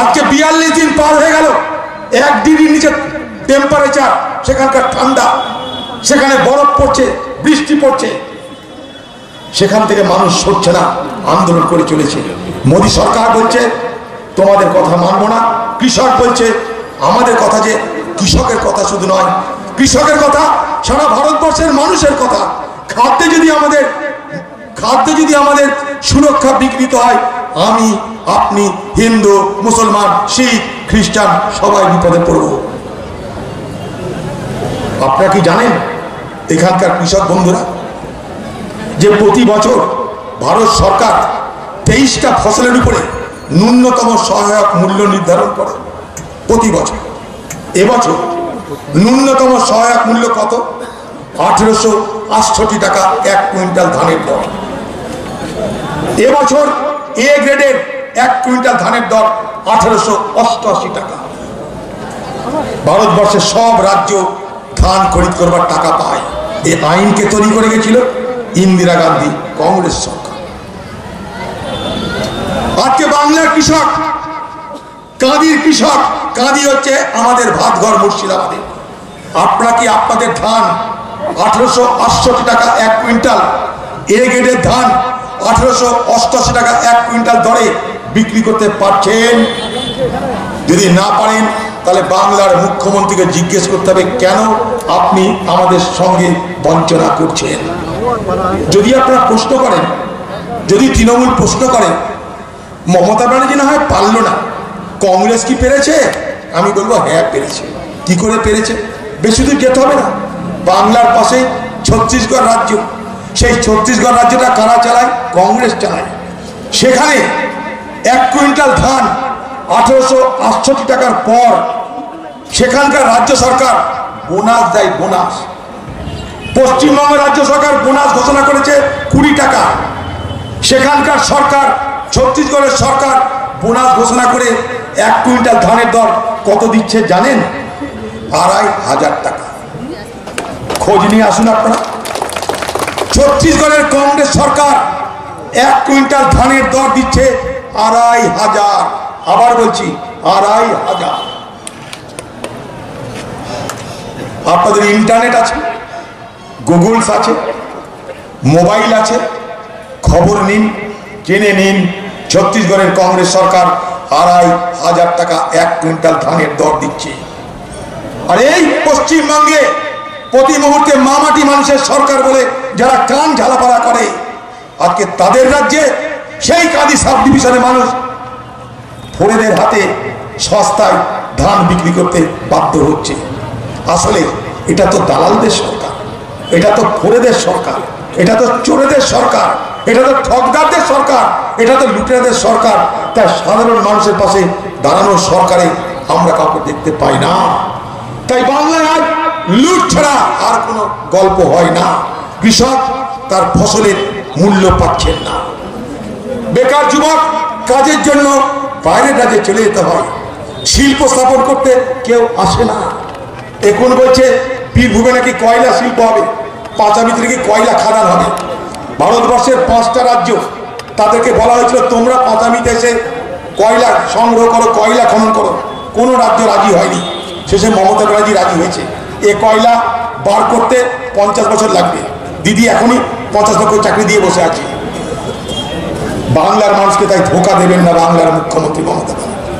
Speaker 4: আজকে 42 দিন পার হয়ে গেল, 1 ডিগ্রির নিচে টেম্পারেচার, সেখানকার ঠান্ডা, সেখানে বরফ পড়ছে, বৃষ্টি পড়ছে, সেখান থেকে মানুষ সরছে না, আন্দোলন করে চলেছে। মোদী সরকার বলছে তোমাদের কথা মানবো না, কৃষক বলছে আমাদের কথা, যে কৃষকের কথা শুধু নয়, কৃষকের কথা সারা ভারতবর্ষের মানুষের কথা। খাদ্যে যদি আমাদের সুরক্ষা বিঘ্নিত হয়, আমি, আপনি, হিন্দু, মুসলমান, শিখ, খ্রিস্টান সবাই বিপদে পড়ব। আপনারা কি জানেন এখানকার কৃষক বন্ধুরা যে প্রতি বছর ভারত সরকার 23টা ফসলের উপরে ন্যূনতম সহায়ক মূল্য নির্ধারণ করে প্রতি বছর। এবছর ন্যূনতম সহায়ক মূল্য কত? 1868 টাকা 1 কুইন্টাল ধানের দর। এবছর এ গ্রেডের 1 কুইন্টাল ধানের দর 1888 টাকা। ভারতবর্ষের সব রাজ্য ধান খরিদ করবার টাকা পায়। এই আইনকে তৈরি করে গেছিল ইন্দিরা গান্ধী, কংগ্রেস সরকার। আজকে বাংলার কৃষক, কাঁদির কৃষক, কাঁদি হচ্ছে আমাদের ভাতঘর মুর্শিদাবাদে। আপনারা কি আপনাদের ধান 1868 টাকা 1 কুইন্টাল, এ গ্রেডের ধান 1888 টাকা 1 কুইন্টাল দরে বিক্রি করতে পারছেন? যদি না পারেন তাহলে বাংলার মুখ্যমন্ত্রীকে জিজ্ঞেস করতে হবে কেন আপনি আমাদের সঙ্গে বঞ্চনা করছেন। যদি আপনারা প্রশ্ন করেন, যদি তৃণমূল প্রশ্ন করেন মমতা ব্যানার্জি না হয় পারল না, কংগ্রেস কি পেরেছে? আমি বলবো হ্যাঁ পেরেছে। কি করে পেরেছে? বেশি দূর যেতে হবে না, বাংলার পাশে ছত্তিশগড় রাজ্য, সেই ছত্তিশগড় রাজ্যটা কারা চালায়? কংগ্রেস চালায়। সেখানে 1 কুইন্টাল ধান 1868 টাকার পর সেখানকার রাজ্য সরকার বোনাস দেয়। বোনাস পশ্চিমবঙ্গের রাজ্য সরকার বোনাস ঘোষণা করেছে 20 টাকা। সেখানকার সরকার, ছত্তিশগড়ের সরকার বোনাস ঘোষণা করে 1 কুইন্টাল ধানের দর কত দিচ্ছে জানেন? 2500 টাকা। খোঁজ নিয়ে আসুন আপনারা। ছত্তিশগড়ের কংগ্রেস সরকার 1 কুইন্টাল ধানের দর দিচ্ছে 2500। আবার বলছি 2500। আপনাদের ইন্টারনেট আছে, গুগলস আছে, মোবাইল আছে, খবর নিন, জেনে নিন ছত্তিশগড়ের কংগ্রেস সরকার 2500 টাকা 1 কুইন্টাল ধানের দর দিচ্ছে। আর এই পশ্চিমবঙ্গে প্রতি মুহূর্তে মামাটি মানুষের সরকার বলে যারা কান ঝালাপালা করে, আজকে তাদের রাজ্যে সেই কাঁদি সাব ডিভিশনের মানুষ ফোরেদের হাতে সস্তায় ধান বিক্রি করতে বাধ্য হচ্ছে। আসলে এটা তো দালালদের সরকার, এটা তো ফোরেদের সরকার, এটা তো চোরেদের সরকার, এটা তো ঠকদারদের সরকার, এটা তো লুটেরাদের সরকার। তাই সাধারণ মানুষের পাশে দাঁড়ানোর সরকারে আমরা কাউকে দেখতে পাই না। তাই বাংলায় আজ লুট ছাড়া আর কোনো গল্প হয় না। কৃষক তার ফসলের মূল্য পাচ্ছেন না। বেকার যুবক কাজের জন্য বাইরের রাজ্যে চলে যেতে হয়। শিল্প স্থাপন করতে কেউ আসে না। এখন বলছে বীরভূমে নাকি কয়লা শিল্প হবে, পাঁচামিতে নাকি কয়লা খাদান হবে। ভারতবর্ষের 5টা রাজ্য, তাদেরকে বলা হয়েছিল তোমরা পাঁচামিতে এসে কয়লা সংগ্রহ করো, কয়লা খনন করো। কোনো রাজ্য রাজি হয়নি। শেষে মমতা ব্যানার্জি রাজি হয়েছে। এ কয়লা বার করতে 50 বছর লাগবে। দিদি এখনই 50 লক্ষ চাকরি দিয়ে বসে আছে। বাংলার মানুষকে তাই ধোঁকা দেবেন না বাংলার মুখ্যমন্ত্রী মমতা ব্যানার্জি।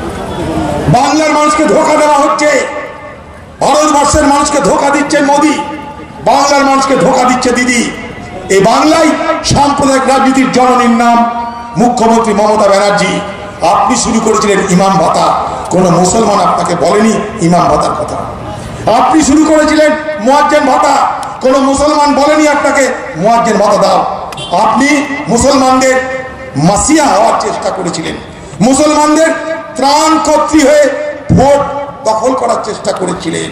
Speaker 4: বাংলার মানুষকে ধোঁকা দেওয়া হচ্ছে। ভারতবর্ষের মানুষকে ধোকা দিচ্ছেন মোদী, বাংলার মানুষকে ধোকা দিচ্ছে দিদি। এই বাংলায় সাম্প্রদায়িক রাজনীতির জননীর নাম মুখ্যমন্ত্রী মমতা ব্যানার্জি। আপনি শুরু করেছিলেন ইমাম ভাতা, কোন মুসলমান আপনাকে বলেনি ইমাম ভাতার কথা। আপনি শুরু করেছিলেন মুয়াজ্জিন ভাতা, কোন মুসলমান বলেনি আপনাকে মুয়াজ্জিন ভাতা দাও। আপনি মুসলমানদের মাসিয়া হওয়ার চেষ্টা করেছিলেন, মুসলমানদের ত্রাণ কর্ত্রী হয়ে ভোট দখল করার চেষ্টা করেছিলেন।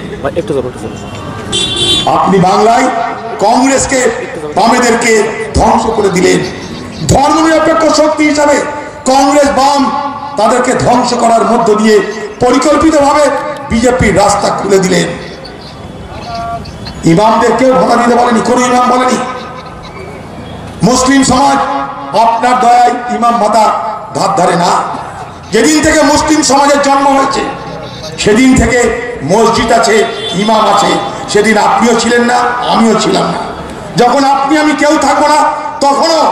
Speaker 4: আপনি বাংলায় কংগ্রেসকে, বামেদেরকে ধ্বংস করে দিলেন। ধর্মনিরপেক্ষ শক্তি হিসাবে কংগ্রেস, বাম তাদেরকে ধ্বংস করার মধ্য দিয়ে পরিকল্পিতভাবে বিজেপির রাস্তা খুলে দিলেন। ইমামদের কেউ ভাতা দিতে বলেনি, কোন ইমাম বলেনি। মুসলিম সমাজ আপনার দয়ায় ইমাম ভাতা ধার ধারে না। যেদিন থেকে মুসলিম সমাজের জন্ম হয়েছে সেদিন থেকে মসজিদ আছে, ইমাম আছে। সেদিন আপনিও ছিলেন না, আমিও ছিলাম না। যখন আপনি আমি কেউ থাকবো না, তখনও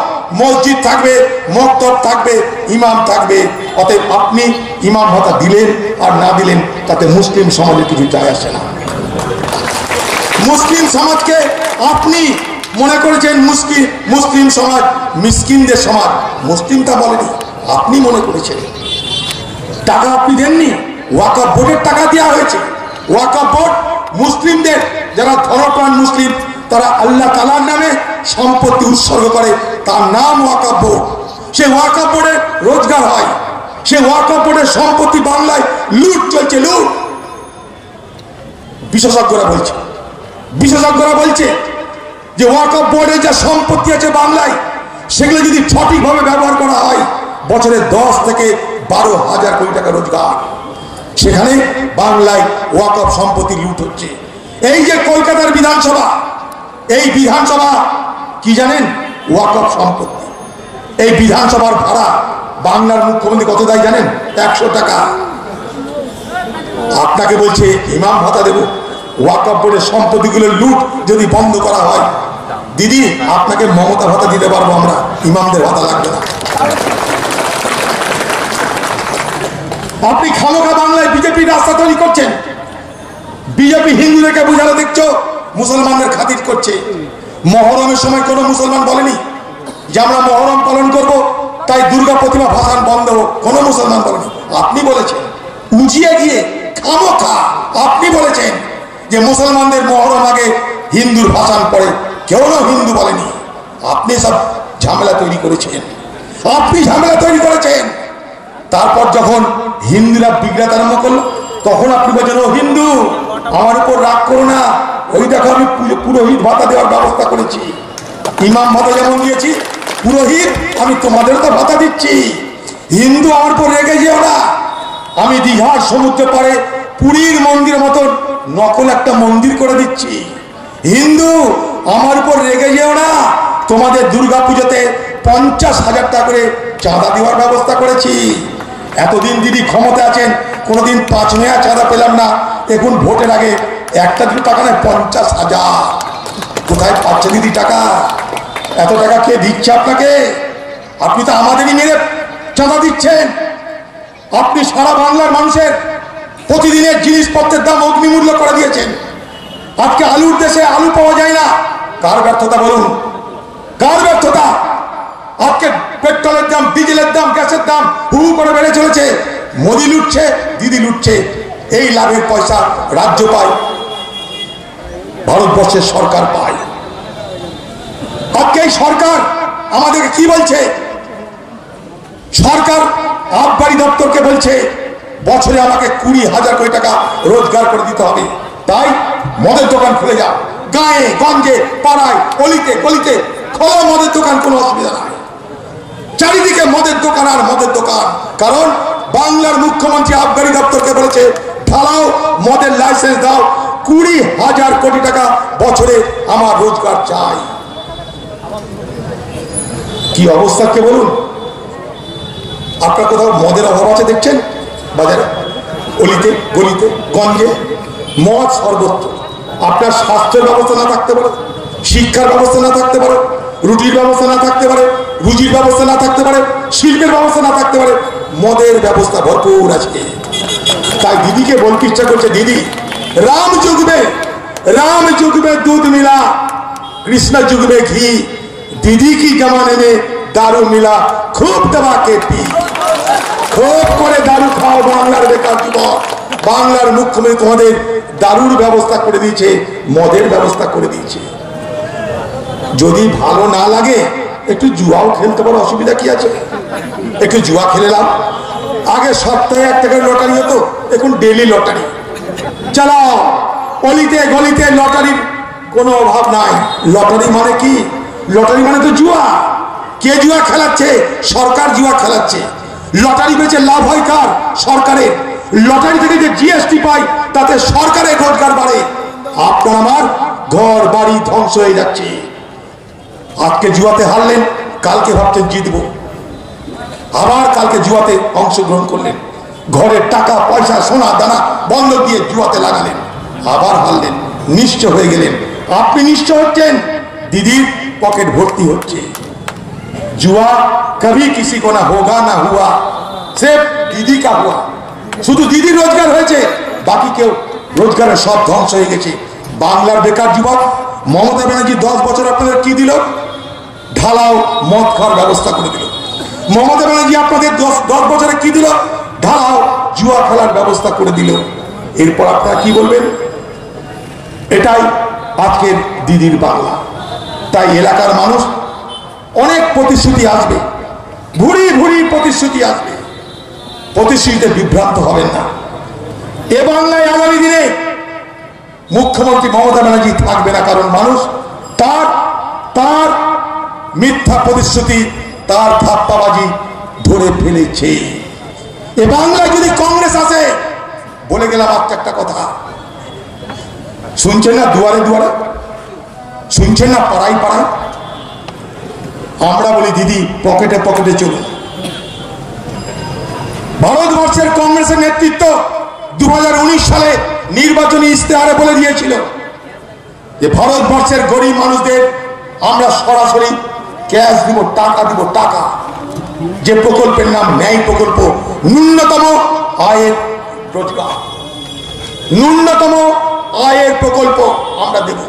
Speaker 4: মসজিদ থাকবে, মক্তব থাকবে, ইমাম থাকবে। অতএব আপনি ইমাম ভাতা দিলেন আর না দিলেন তাতে মুসলিম সমাজের কিছু যায় আসে না। মুসলিম সমাজকে আপনি মনে করেছেন মুসলিম সমাজ মিসকিনদের সমাজ। মুসলিম তা বলেনি, আপনি মনে করেছেন। টাকা আপনি দেননি, ওয়াকফ বোর্ডের টাকা দেওয়া হয়েছে। ওয়াকফ বোর্ড মুসলিমদের, যারা ধর্মপ্রাণ মুসলিম, তারা আল্লাহ তাআলার নামে সম্পত্তি উৎসর্গ করে, তার নাম ওয়াকফ বোর্ড। সেই ওয়াকফ বোর্ডের রোজগার হয়, সেই ওয়াকফ বোর্ডের সম্পত্তি বাংলায় লুট চলছে, লুট। বিশেষজ্ঞরা বলছে যে ওয়াকফ বোর্ডের যা সম্পত্তি আছে বাংলায়, সেগুলো যদি সঠিকভাবে ব্যবহার করা হয়, বছরে 10 থেকে 12,000 কোটি টাকা রোজগার। সেখানে বাংলায় ওয়াকফ সম্পত্তি লুট হচ্ছে। এই যে কলকাতার বিধানসভা, এই বিধানসভা কি জানেন? ওয়াকফ সম্পত্তি। এই বিধানসভার ভাড়া বাংলার মুখ্যমন্ত্রী কত দেয় জানেন? 100 টাকা। আপনাকে বলছে ইমাম ভাতা দেব। ওয়াকফ বোর্ডের সম্পত্তিগুলো লুট যদি বন্ধ করা হয়, দিদি আপনাকে মমতা ভাতা দিতে পারবো আমরা, ইমামদের ভাতা লাগবে না। আপনি খামোখা বাংলায় বিজেপির রাস্তা তৈরি করছেন। বিজেপি হিন্দুদেরকে বুঝানো দেখছো মুসলমানদের খাতির করছে। মহরমের সময় কোনো মুসলমান বলেনি যে আমরা মহরম পালন করব, তাই দুর্গা প্রতিমা ভাসান বন্ধ হোক, কোনো মুসলমান বলেনি। আপনি বলেছেন উঁচিয়ে গিয়ে খামোখা, আপনি বলেছেন যে মুসলমানদের মহরম আগে হিন্দুর ভাসান পড়ে, কেউ না হিন্দু বলেনি। আপনি সব ঝামেলা তৈরি করেছেন, আপনি ঝামেলা তৈরি করেছেন। তারপর যখন হিন্দুরা বিগড়াতে আরম্ভ করলো, তখন আপনি বলছেন ও হিন্দু আমার উপর রাগ করো না, ওই দেখো আমি পুরোহিত ভাতা দেওয়ার ব্যবস্থা করেছি। ইমাম ভাতা যেমন দিয়েছি, পুরোহিত আমি তোমাদের তো ভাতা দিচ্ছি। হিন্দু আমার উপর রেগে যেও না, আমি দীঘার সমুদ্র পাড়ে পুরীর মন্দিরের মতন নকল একটা মন্দির করে দিচ্ছি। হিন্দু আমার উপর রেগে যেও না, তোমাদের দুর্গা পুজোতে 50,000 টাকা করে চাঁদা দেওয়ার ব্যবস্থা করেছি। এতদিন দিদি ক্ষমতা আছেন, কোনোদিন 5 নয়া চাঁদা পেলাম না। এখন ভোটের আগে 1-2 টাকা নয়, 50,000। কোথায় পাচ্ছে দিদি টাকা? এত টাকা কে দিচ্ছে আপনাকে? আপনি তো আমাদেরই মেরে চাঁদা দিচ্ছেন। আপনি সারা বাংলার মানুষের প্রতিদিনের জিনিসপত্রের দাম অগ্নিমূল্য করে দিয়েছেন। আজকে আলুর দেশে আলু পাওয়া যায় না। কার ব্যর্থতা বলুন? কার ব্যর্থতা? আজকে পেট্রোলের দাম, ডিজেলের দাম, গ্যাসের দাম হু করে বেড়ে চলেছে। মোদি লুটছে, দিদি লুটছে। এই লাভের পয়সা রাজ্য পায়, ভারতবর্ষের সরকার পায়। আজকে এই সরকার আমাদেরকে কি বলছে? সরকার আবগারি দপ্তরকে বলছে বছরে আমাকে 20,000 কোটি টাকা রোজগার করে দিতে হবে। তাই মদের দোকান খুলে যাও, গায়ে গঞ্জে পাড়ায় অলিতে গলিতে খোলা মদের দোকান, কোনো অসুবিধা নাই। চারিদিকে মদের দোকান আর মদের দোকান। কারণ বাংলার মুখ্যমন্ত্রী আবগারি দপ্তরকে বলেছে ঢালাও মদের লাইসেন্স দাও, 20,000 কোটি টাকা বছরে আমার রোজগার চাই। কি অবস্থা কে বলুন? আপনার কোথাও মদের অভাব আছে দেখছেন? বাজারে অলিতে গলিতে গঞ্জে মদ সর্বত্র। আপনার স্বাস্থ্যের ব্যবস্থা না থাকতে পারে, শিক্ষার ব্যবস্থা না থাকতে পারে, রুটির ব্যবস্থা না থাকতে পারে, রুজির ব্যবস্থা না থাকতে পারে, শিল্পের ব্যবস্থা না থাকতে পারে, মদের ব্যবস্থা ভরপুর আছে। তাই দিদিকে বলতে ইচ্ছা করছে, দিদি राम युग में दूध मिला, कृष्ण युग में घी, दीदी की जमाने में दारू मिला, खूब दबा के पी, खूब করে দারু খাও বাংলার বেকার যুবক। বাংলার মুখ্যমন্ত্রী তোমাদের দারুর ব্যবস্থা করে দিয়েছে, মদের ব্যবস্থা করে দিয়েছে। যদি ভালো না লাগে একটু জুয়াও খেলতে পারো, অসুবিধা কি আছে? একটু জুয়া খেলেলাম। আগে সপ্তাহে 1 টাকার লটারি হতো, এখন ডেইলি লটারি চালাও। অলিতে গলিতে লটারির কোনো অভাব নাই। লটারি মানে কি? লটারি মানে তো জুয়া। কে জুয়া খেলাচ্ছে? সরকার জুয়া খেলাচ্ছে। লটারি বেচে লাভ হয় কার? সরকারের। লটারি থেকে যে জিএসটি পাই তাতে সরকারের রোজগার বাড়ে। আপনার আমার ঘর বাড়ি ধ্বংস হয়ে যাচ্ছে। আজকে জুয়াতে হারলেন, কালকে ভাবছেন জিতবো, আবার কালকে জুয়াতে অংশগ্রহণ করলেন, ঘরের টাকা পয়সা সোনা দানা বন্ধক দিয়ে জুয়াতে লাগালেন, আবার হারলেন, নিঃস্ব হয়ে গেলেন। আপনি নিঃস্ব হচ্ছেন, দিদির পকেট ভর্তি হচ্ছে। जुआ कभी किसी को ना होगा ना हुआ, सिर्फ दीदी का हुआ। শুধু দিদি রোজগার হয়েছে, বাকি কেউ রোজগারের সব ধ্বংস হয়ে গেছে। বাংলার বেকার যুবক মমতা ব্যানার্জি 10 বছর আপনাদের কি দিল? ঢালাও মদ খাওয়ার ব্যবস্থা করে দিল। মমতা ব্যানার্জি আপনাদের 10 বছরে কি দিল? ঢালাও জুয়া খেলার ব্যবস্থা করে দিল। এরপর আপনারা কি বলবেন? এটাই আজকের দিদির বাংলা। তাই এলাকার মানুষ অনেক প্রতিশ্রুতি আসবে, ভুরি ভুরি প্রতিশ্রুতি আসবে, প্রতিশ্রুতিতে বিভ্রান্ত হবেন না। এ বাংলায় আগামী দিনে মুখ্যমন্ত্রী মমতা ব্যানার্জি থাকবে না, কারণ মানুষ তার মিথ্যা প্রতিশ্রুতি, তার ধাপ্পাবাজি ধরে ফেলেছে। এ বাংলায় যদি কংগ্রেস আসে, বলে গেলাম একটা কথা, শুনছেন না দুয়ারে দুয়ারে, শুনছেন না পাড়ায় পাড়ায়, আমরা বলি দিদি পকেটে পকেটে চলুন। ভারতবর্ষের কংগ্রেসের নেতৃত্ব 2019 সালে নির্বাচনী ইস্তেহারে বলে দিয়েছিল যে ভারতবর্ষের গরিব মানুষদের আমরা সরাসরি ক্যাশ দিব, টাকা দিব, টাকা। যে প্রকল্পের নাম ন্যায় প্রকল্প, ন্যূনতম আয়ের রোজগার, ন্যূনতম আয়ের প্রকল্প আমরা দেব।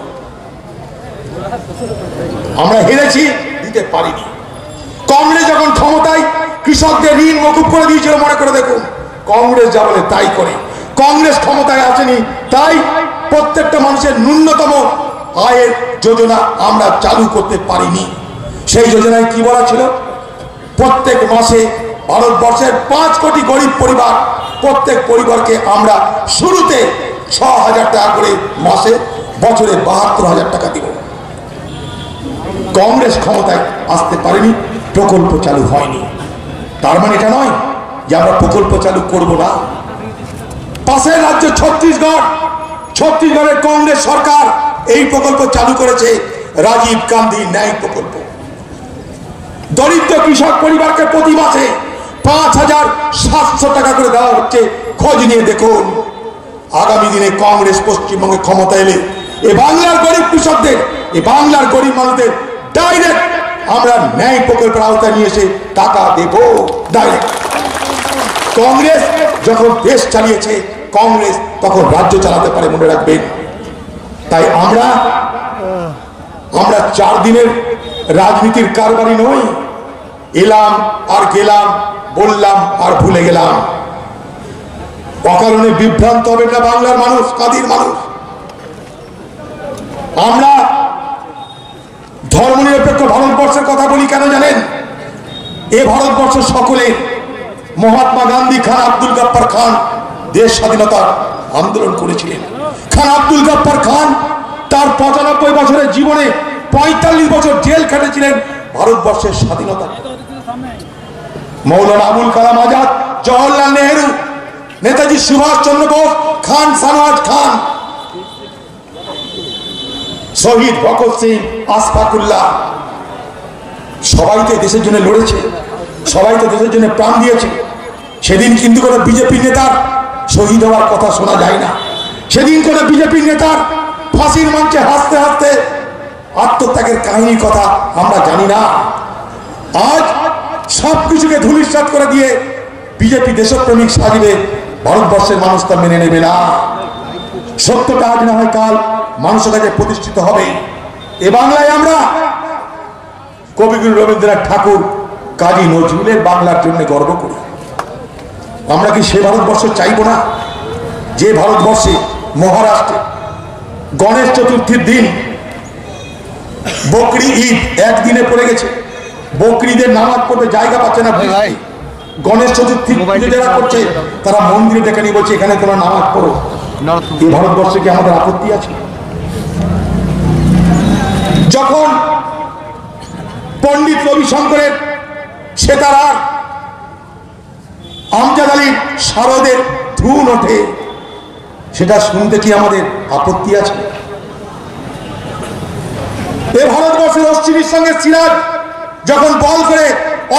Speaker 4: আমরা হেরেছি, দিতে পারিনি। কংগ্রেস যখন ক্ষমতায় কৃষকদের ঋণ মকুব করে দিয়েছিল, মনে করে দেখুন, কংগ্রেস যা বলে তাই করে। কংগ্রেস ক্ষমতায় আসেনি, তাই প্রত্যেকটা মানুষের ন্যূনতম আয়ের যোজনা আমরা চালু করতে পারিনি। সেই যোজনায় কি বলা ছিল? প্রত্যেক মাসে ভারতবর্ষের 5 কোটি গরিব পরিবার, প্রত্যেক পরিবারকে আমরা শুরুতে 6,000 টাকা করে মাসে, বছরে 72,000 টাকা দিব। কংগ্রেস ক্ষমতায় আসতে পারেনি, প্রকল্প চালু হয়নি। তার মানে এটা নয় যে আমরা প্রকল্প চালু করব না। পাশের রাজ্য ছত্তিশগড়ের কংগ্রেস সরকার এই প্রকল্প চালু করেছে, রাজীব গান্ধী ন্যায় প্রকল্প। দরিদ্র কৃষক পরিবারকে প্রতি মাসে 5,700 টাকা করে দেওয়া হচ্ছে। খোঁজ নিয়ে দেখুন, আগামী দিনে কংগ্রেস পশ্চিমবঙ্গে ক্ষমতা এলে এ বাংলার গরিব কৃষকদের, এ বাংলার গরিব মানুষদের ডাইরেক্ট আমরা ন্যায় প্রকল্পের আওতায় নিয়ে এসে টাকা দেব ডাইরেক্ট। কংগ্রেস যখন দেশ চালিয়েছে, কংগ্রেস তখন রাজ্য চালাতে পারে, মনে রাখবেন। তাই আমরা 4 দিনের রাজনীতির কারবারি নই। এলাম আর গেলাম, বললাম আর ভুলে গেলাম। অকারণে বিভ্রান্ত হবে না বাংলার মানুষ, কাদির মানুষ। আমরা ধর্মনিরপেক্ষ ভারতবর্ষের কথা বলি কেন জানেন? এ ভারতবর্ষ সকলের। মহাত্মা গান্ধী, খান আব্দুল গফফর খান দেশ স্বাধীনতার আন্দোলন করেছিলেন। খান আব্দুল গফফর খান তার 95 বছরের জীবনে 45 বছর জেল খেটেছিলেন ভারতবর্ষের স্বাধীনতা। মৌলানা আবুল কালাম আজাদ, জওহরলাল নেহেরু, নেতাজি সুভাষ চন্দ্র বোস, খান সানওয়াজ খান, শহীদ ভগৎ সিং, আশফাকুল্লাহ, সবাই তো দেশের জন্য লড়েছে, সবাই তো দেশের জন্য প্রাণ দিয়েছে। সেদিন কিন্তু কোনো বিজেপি নেতার শহীদ হওয়ার কথা শোনা যায় না। সেদিন কোনো বিজেপি নেতার ফাঁসির মঞ্চে হাসতে হাসতে আত্মত্যাগের কাহিনীর কথা আমরা জানি না। আজ সবকিছুকে ধূলিসাৎ করে দিয়ে বিজেপি দেশপ্রেমিক সাজিয়ে ভারতবর্ষের মানুষ তা মেনে নেবে না। সত্যটা আজ না হয় কাল মানুষের কাছে প্রতিষ্ঠিত হবে। এ বাংলায় আমরা কবিগুরু রবীন্দ্রনাথ ঠাকুর, কাজী নজরুলের বাংলার জন্য গর্ব করি। আমরা কি সে ভারতবর্ষ চাইব না যে ভারতবর্ষে মহারাষ্ট্রে গণেশ চতুর্থীর দিন বকরি ঈদ একদিনে পড়ে গেছে, বকরিদের নামাজ পড়তে জায়গা পাচ্ছে না, গণেশ চতুর্থী পুজো যারা করছে তারা মন্দিরে ডেকে নিয়ে বলছে এখানে তোমরা নামাজ পড়ো। এই ভারতবর্ষে কি আমাদের আপত্তি আছে? যখন পণ্ডিত রবিশঙ্করের সেতারার আমজাদ আলীর শারদের ধুন ওঠে, সেটা শুনতে কি আমাদের আপত্তি আছে? এ ভারতবর্ষের অস্ট্রেলিয়ার সঙ্গে সিরাজ যখন বল করে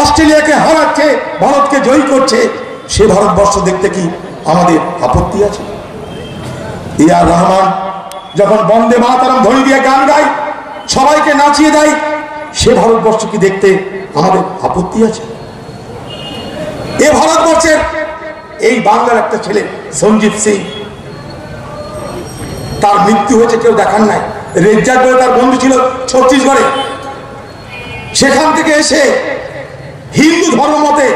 Speaker 4: অস্ট্রেলিয়াকে হারাচ্ছে, ভারতকে জয়ী করছে, সে ভারতবর্ষ দেখতে কি আমাদের আপত্তি আছে? আর রহমান যখন বন্দে মাতরম ধ্বনি দিয়ে গান গায়, সবাইকে নাচিয়ে দেয়, সে ভারতবর্ষ কি দেখতে আমাদের আপত্তি আছে? এ ভারতবর্ষের এই বাংলার একটা ছেলে সঞ্জিত সিং, তার মৃত্যু হয়েছে কেউ দেখার নাই। রেজ্জাক বলে তার বন্ধু ছিল ছত্তিশগড়ে, সেখান থেকে এসে হিন্দু ধর্ম মতে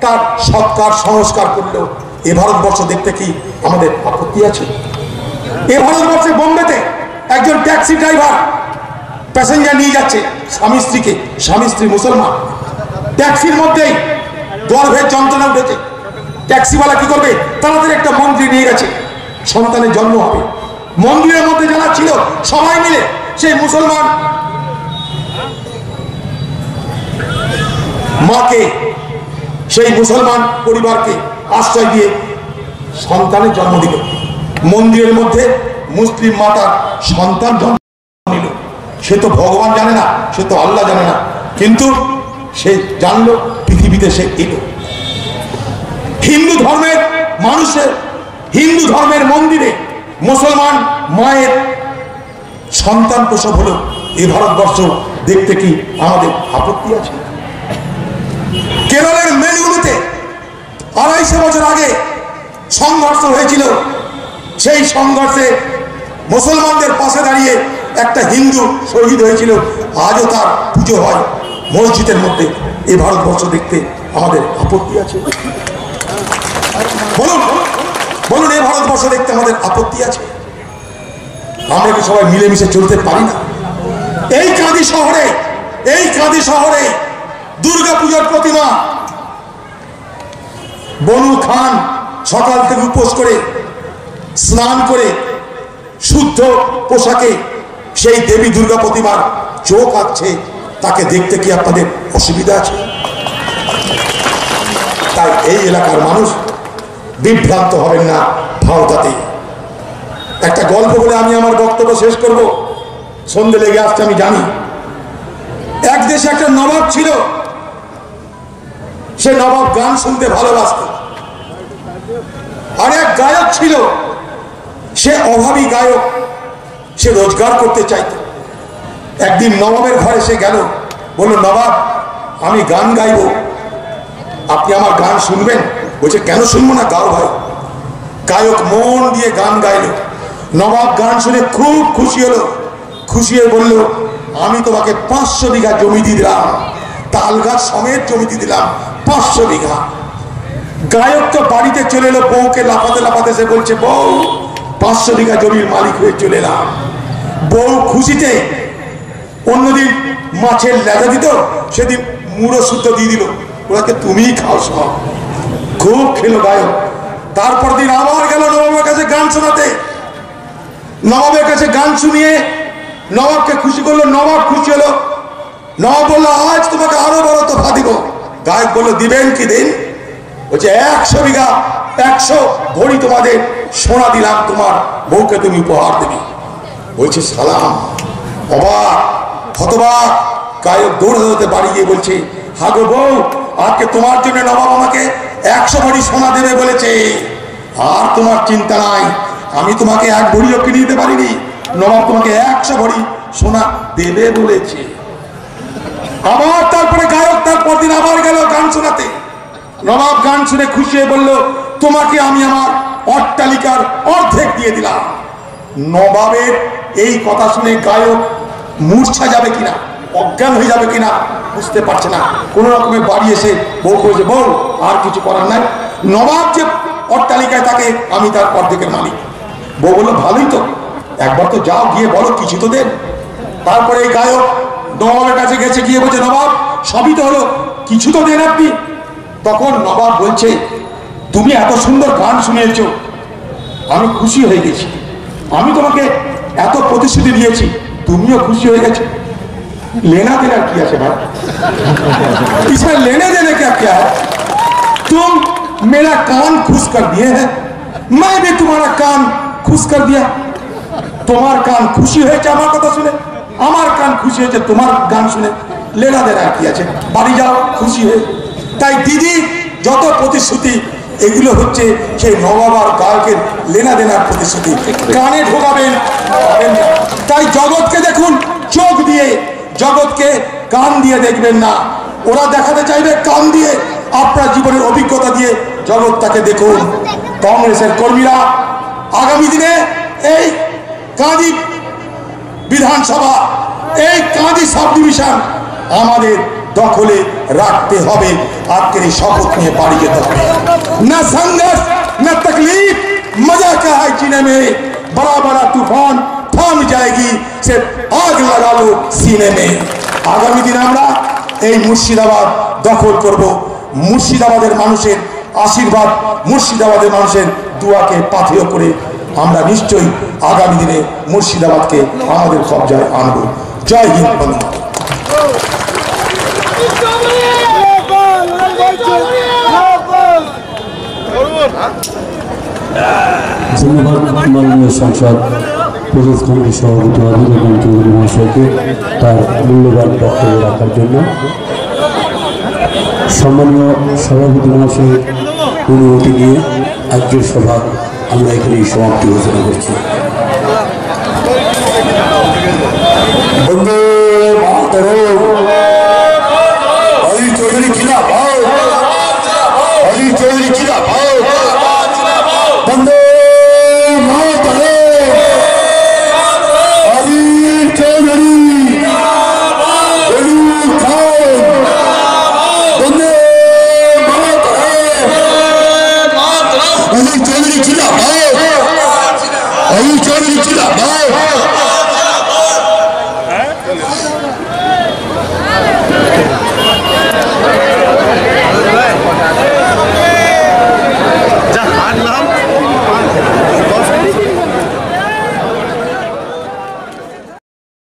Speaker 4: তার সৎকার সংস্কার করলো। এ ভারতবর্ষ দেখতে কি আমাদের আপত্তি আছে? এ ভারতবর্ষে বোম্বেতে একজন ট্যাক্সি ড্রাইভার প্যাসেঞ্জার নিয়ে যাচ্ছে স্বামী স্ত্রীকে, স্বামী স্ত্রী মুসলমান, ট্যাক্সির মধ্যেই গর্ভের যন্ত্রণা উঠেছে, ট্যাক্সিওয়ালা কি করবে, তাড়াতাড়ি একটা মন্দির নিয়ে গেছে, সন্তানের জন্ম হবে। মন্দিরের মধ্যে যারা ছিল সবাই মিলে সেই মুসলমান মাকে, সেই মুসলমান পরিবারকে আশ্রয় দিয়ে সন্তানের জন্ম দিল। মন্দিরের মধ্যে মুসলিম মাতার সন্তান জন্ম নিল। সে তো ভগবান জানে না, সে তো আল্লাহ জানে না, কিন্তু সে জানলো পৃথিবীতে সে এলো। হিন্দু ধর্মের মানুষের, হিন্দু ধর্মের মন্দিরে মুসলমান মায়ের সন্তান প্রসব হলো। এই ভারতবর্ষ দেখতে কি আমাদের আপত্তি আছে? কেরলের মেলুগুলোতে 250 বছর আগে সংঘর্ষ হয়েছিল, সেই সংঘর্ষে মুসলমানদের পাশে দাঁড়িয়ে একটা হিন্দু শহীদ হয়েছিল, আজও তার পুজো হয় মসজিদের মধ্যে। এই ভারতবর্ষ দেখতে আমাদের আপত্তি আছে? বলুন বলুন, এই ভারতবর্ষ দেখতে আমাদের আপত্তি আছে? আমরা কি সবাই মিলেমিশে চলতে পারি না? এই কাঁদি শহরে, এই কাঁদি শহরে দুর্গা পূজার প্রতিমা বনু খান সকাল থেকে উপোস করে স্নান করে শুদ্ধ পোশাকে সেই দেবী দুর্গা প্রতিমার চোখ আঁকছে, তাকে দেখতে কি আপনাদের অসুবিধা আছে? তাই এই এলাকার মানুষ বিভ্রান্ত হবেন না ভাওতাতে। একটা গল্প বলে আমি আমার বক্তব্য শেষ করব, সন্ধে লেগে আসছে আমি জানি। এক দেশে একটা নবাব ছিল, সে নবাব গান শুনতে ভালোবাসত। আর এক গায়ক ছিল, সে অভাবী গায়ক, সে রোজগার করতে চাইত। একদিন নবাবের ঘরে সে গেল, বলল নবাব আমি গান গাইব, আপনি আমার গান শুনবেন? বলছে কেন শুনবো না, গাও ভাই। গায়ক মন দিয়ে গান গাইল। নবাব গান শুনে খুব খুশি হলো, খুশি হয়ে বলল আমি তোমাকে 500 বিঘা জমি দিয়ে দিলাম, তাল গাছ সমেত জমি দিয়ে দিলাম 500 বিঘা। গায়ক তো বাড়িতে চলে এলো, বউকে লাফাতে লাফাতে সে বলছে বউ 500 বিঘা জমির মালিক হয়ে চলে এলাম। বউ খুশিতে অন্যদিন মাছের লেজা দিত, সেদিন মুড়ো সুতো দিয়ে দিল, ওনাকে তুমিই খাও সব। খুব খেলো গায়ক। তারপর দিন আবার গেল নবাবের কাছে গান শোনাতে। নবাবের কাছে গান শুনিয়ে নবাবকে খুশি করলো, নবাব খুশি হলো। নবাব বললো আজ তোমাকে আরো বড় তোফা দিব। গায়ক বললো দিবেন কি দিন? বলছে 100 বিঘা 100 ভরি তোমাদের সোনা দিলাম, তোমার বউকে তুমি উপহার দেবে। বলছে সালাম। অবাক হতবাক গায়ক দৌড়াতে বাড়ি গিয়ে বলছে হাগো বউ, আজকে তোমার জন্য নবাব আমাকে 100 ভরি সোনা দেবে বলেছে। আর তোমার চিন্তা নাই, আমি তোমাকে 1 ভরিও কিনে দিতে পারিনি, নবাব তোমাকে 100 ভরি সোনা দেবে বলেছে। আবার তারপরে গায়ক তারপর দিন আবার গেল গান শোনাতে। নবাব গান শুনে খুশি হয়ে বলল তোমাকে আমি আমার অট্টালিকার অর্ধেক দিয়ে দিলাম। নবাবের এই কথা শুনে গায়ক মূর্ছা যাবে কিনা, অজ্ঞান হয়ে যাবে কিনা বুঝতে পারছে না। কোন রকমে বাড়ি এসে বউ করেছে, বউ আর কিছু করার নাই, নবাব যে অট্টালিকায় থাকে আমি তার অর্ধেকের মালিক। বউ বললো ভালোই তো, একবার তো যাও গিয়ে বলো কিছু তো দেন। তারপরে এই গায়ক নবাবের কাছে গেছে, গিয়ে বলছে নবাব সবই তো হলো, কিছু তো দেন আপনি। তখন নবাব বলছে তুমি এত সুন্দর গান শুনিয়েছ, আমি খুশি হয়ে গেছি, আমি তোমাকে এত প্রতিশ্রুতি দিয়েছি, তুমিও খুশি হয়ে গেছো। लेना देना क्या है भाई, इसमें लेने देने का क्या है? तुम मेरा कान खुश कर दिए हैं, मैं भी तुम्हारा कान खुश कर दिया। তোমার কান খুশি হয়েছে আমার কথা শুনে, আমার কান খুশি হয়েছে তোমার গান শুনে, লেনা দেনা কি আছে, বাড়ি যাও খুশি হয়ে। তাই দিদি যত প্রতিশ্রুতি এগুলো হচ্ছে সেই নবাব আর গায়কের লেনা দেনার প্রতিশ্রুতি, কানে ঢোকাবেন। তাই জগৎকে দেখুন চোখ দিয়ে, জগৎকে কান দিয়ে দেখবেন না। ওরা দেখাতে চাইবে কান দিয়ে, আপনার জীবনের অভিজ্ঞতা দিয়ে জগৎটাকে দেখুন। কংগ্রেসের কর্মীরা আগামী দিনে এই কাঁদি বিধানসভা, এই কাঁদি সাব ডিভিশন আমাদের দখলে রাখতে হবে। আজকের এই শপথ নিয়ে বাড়ি যেতে হবে। না সংঘর্ষ না তকলিফ, মজা কা है जीने में, बड़ा बड़ा तूफान থাম जाएगी সে আগ লাগালো সিনে মে। আগামী দিনে আমরা এই মুর্শিদাবাদ দখল করব। মুর্শিদাবাদের মানুষের আশীর্বাদ, মুর্শিদাবাদের মানুষের দুয়াকে পাথেয় করে আমরা নিশ্চয়ই আগামী দিনে মুর্শিদাবাদকে আমাদের কবজায় আনব। জয় হিন্দ।
Speaker 2: ধন্যবাদ মাননীয় সাংসদ প্রদেশ কংগ্রেস সভাপতি অধীর রঞ্জন চৌধুরী মহাশয়কে তার মূল্যবান বক্তব্য রাখার জন্য। সম্মানীয় সভাপতি মহাশয় অনুমতি নিয়ে আজকের সভা আমরা এখানে সমাপ্তি ঘোষণা করছি।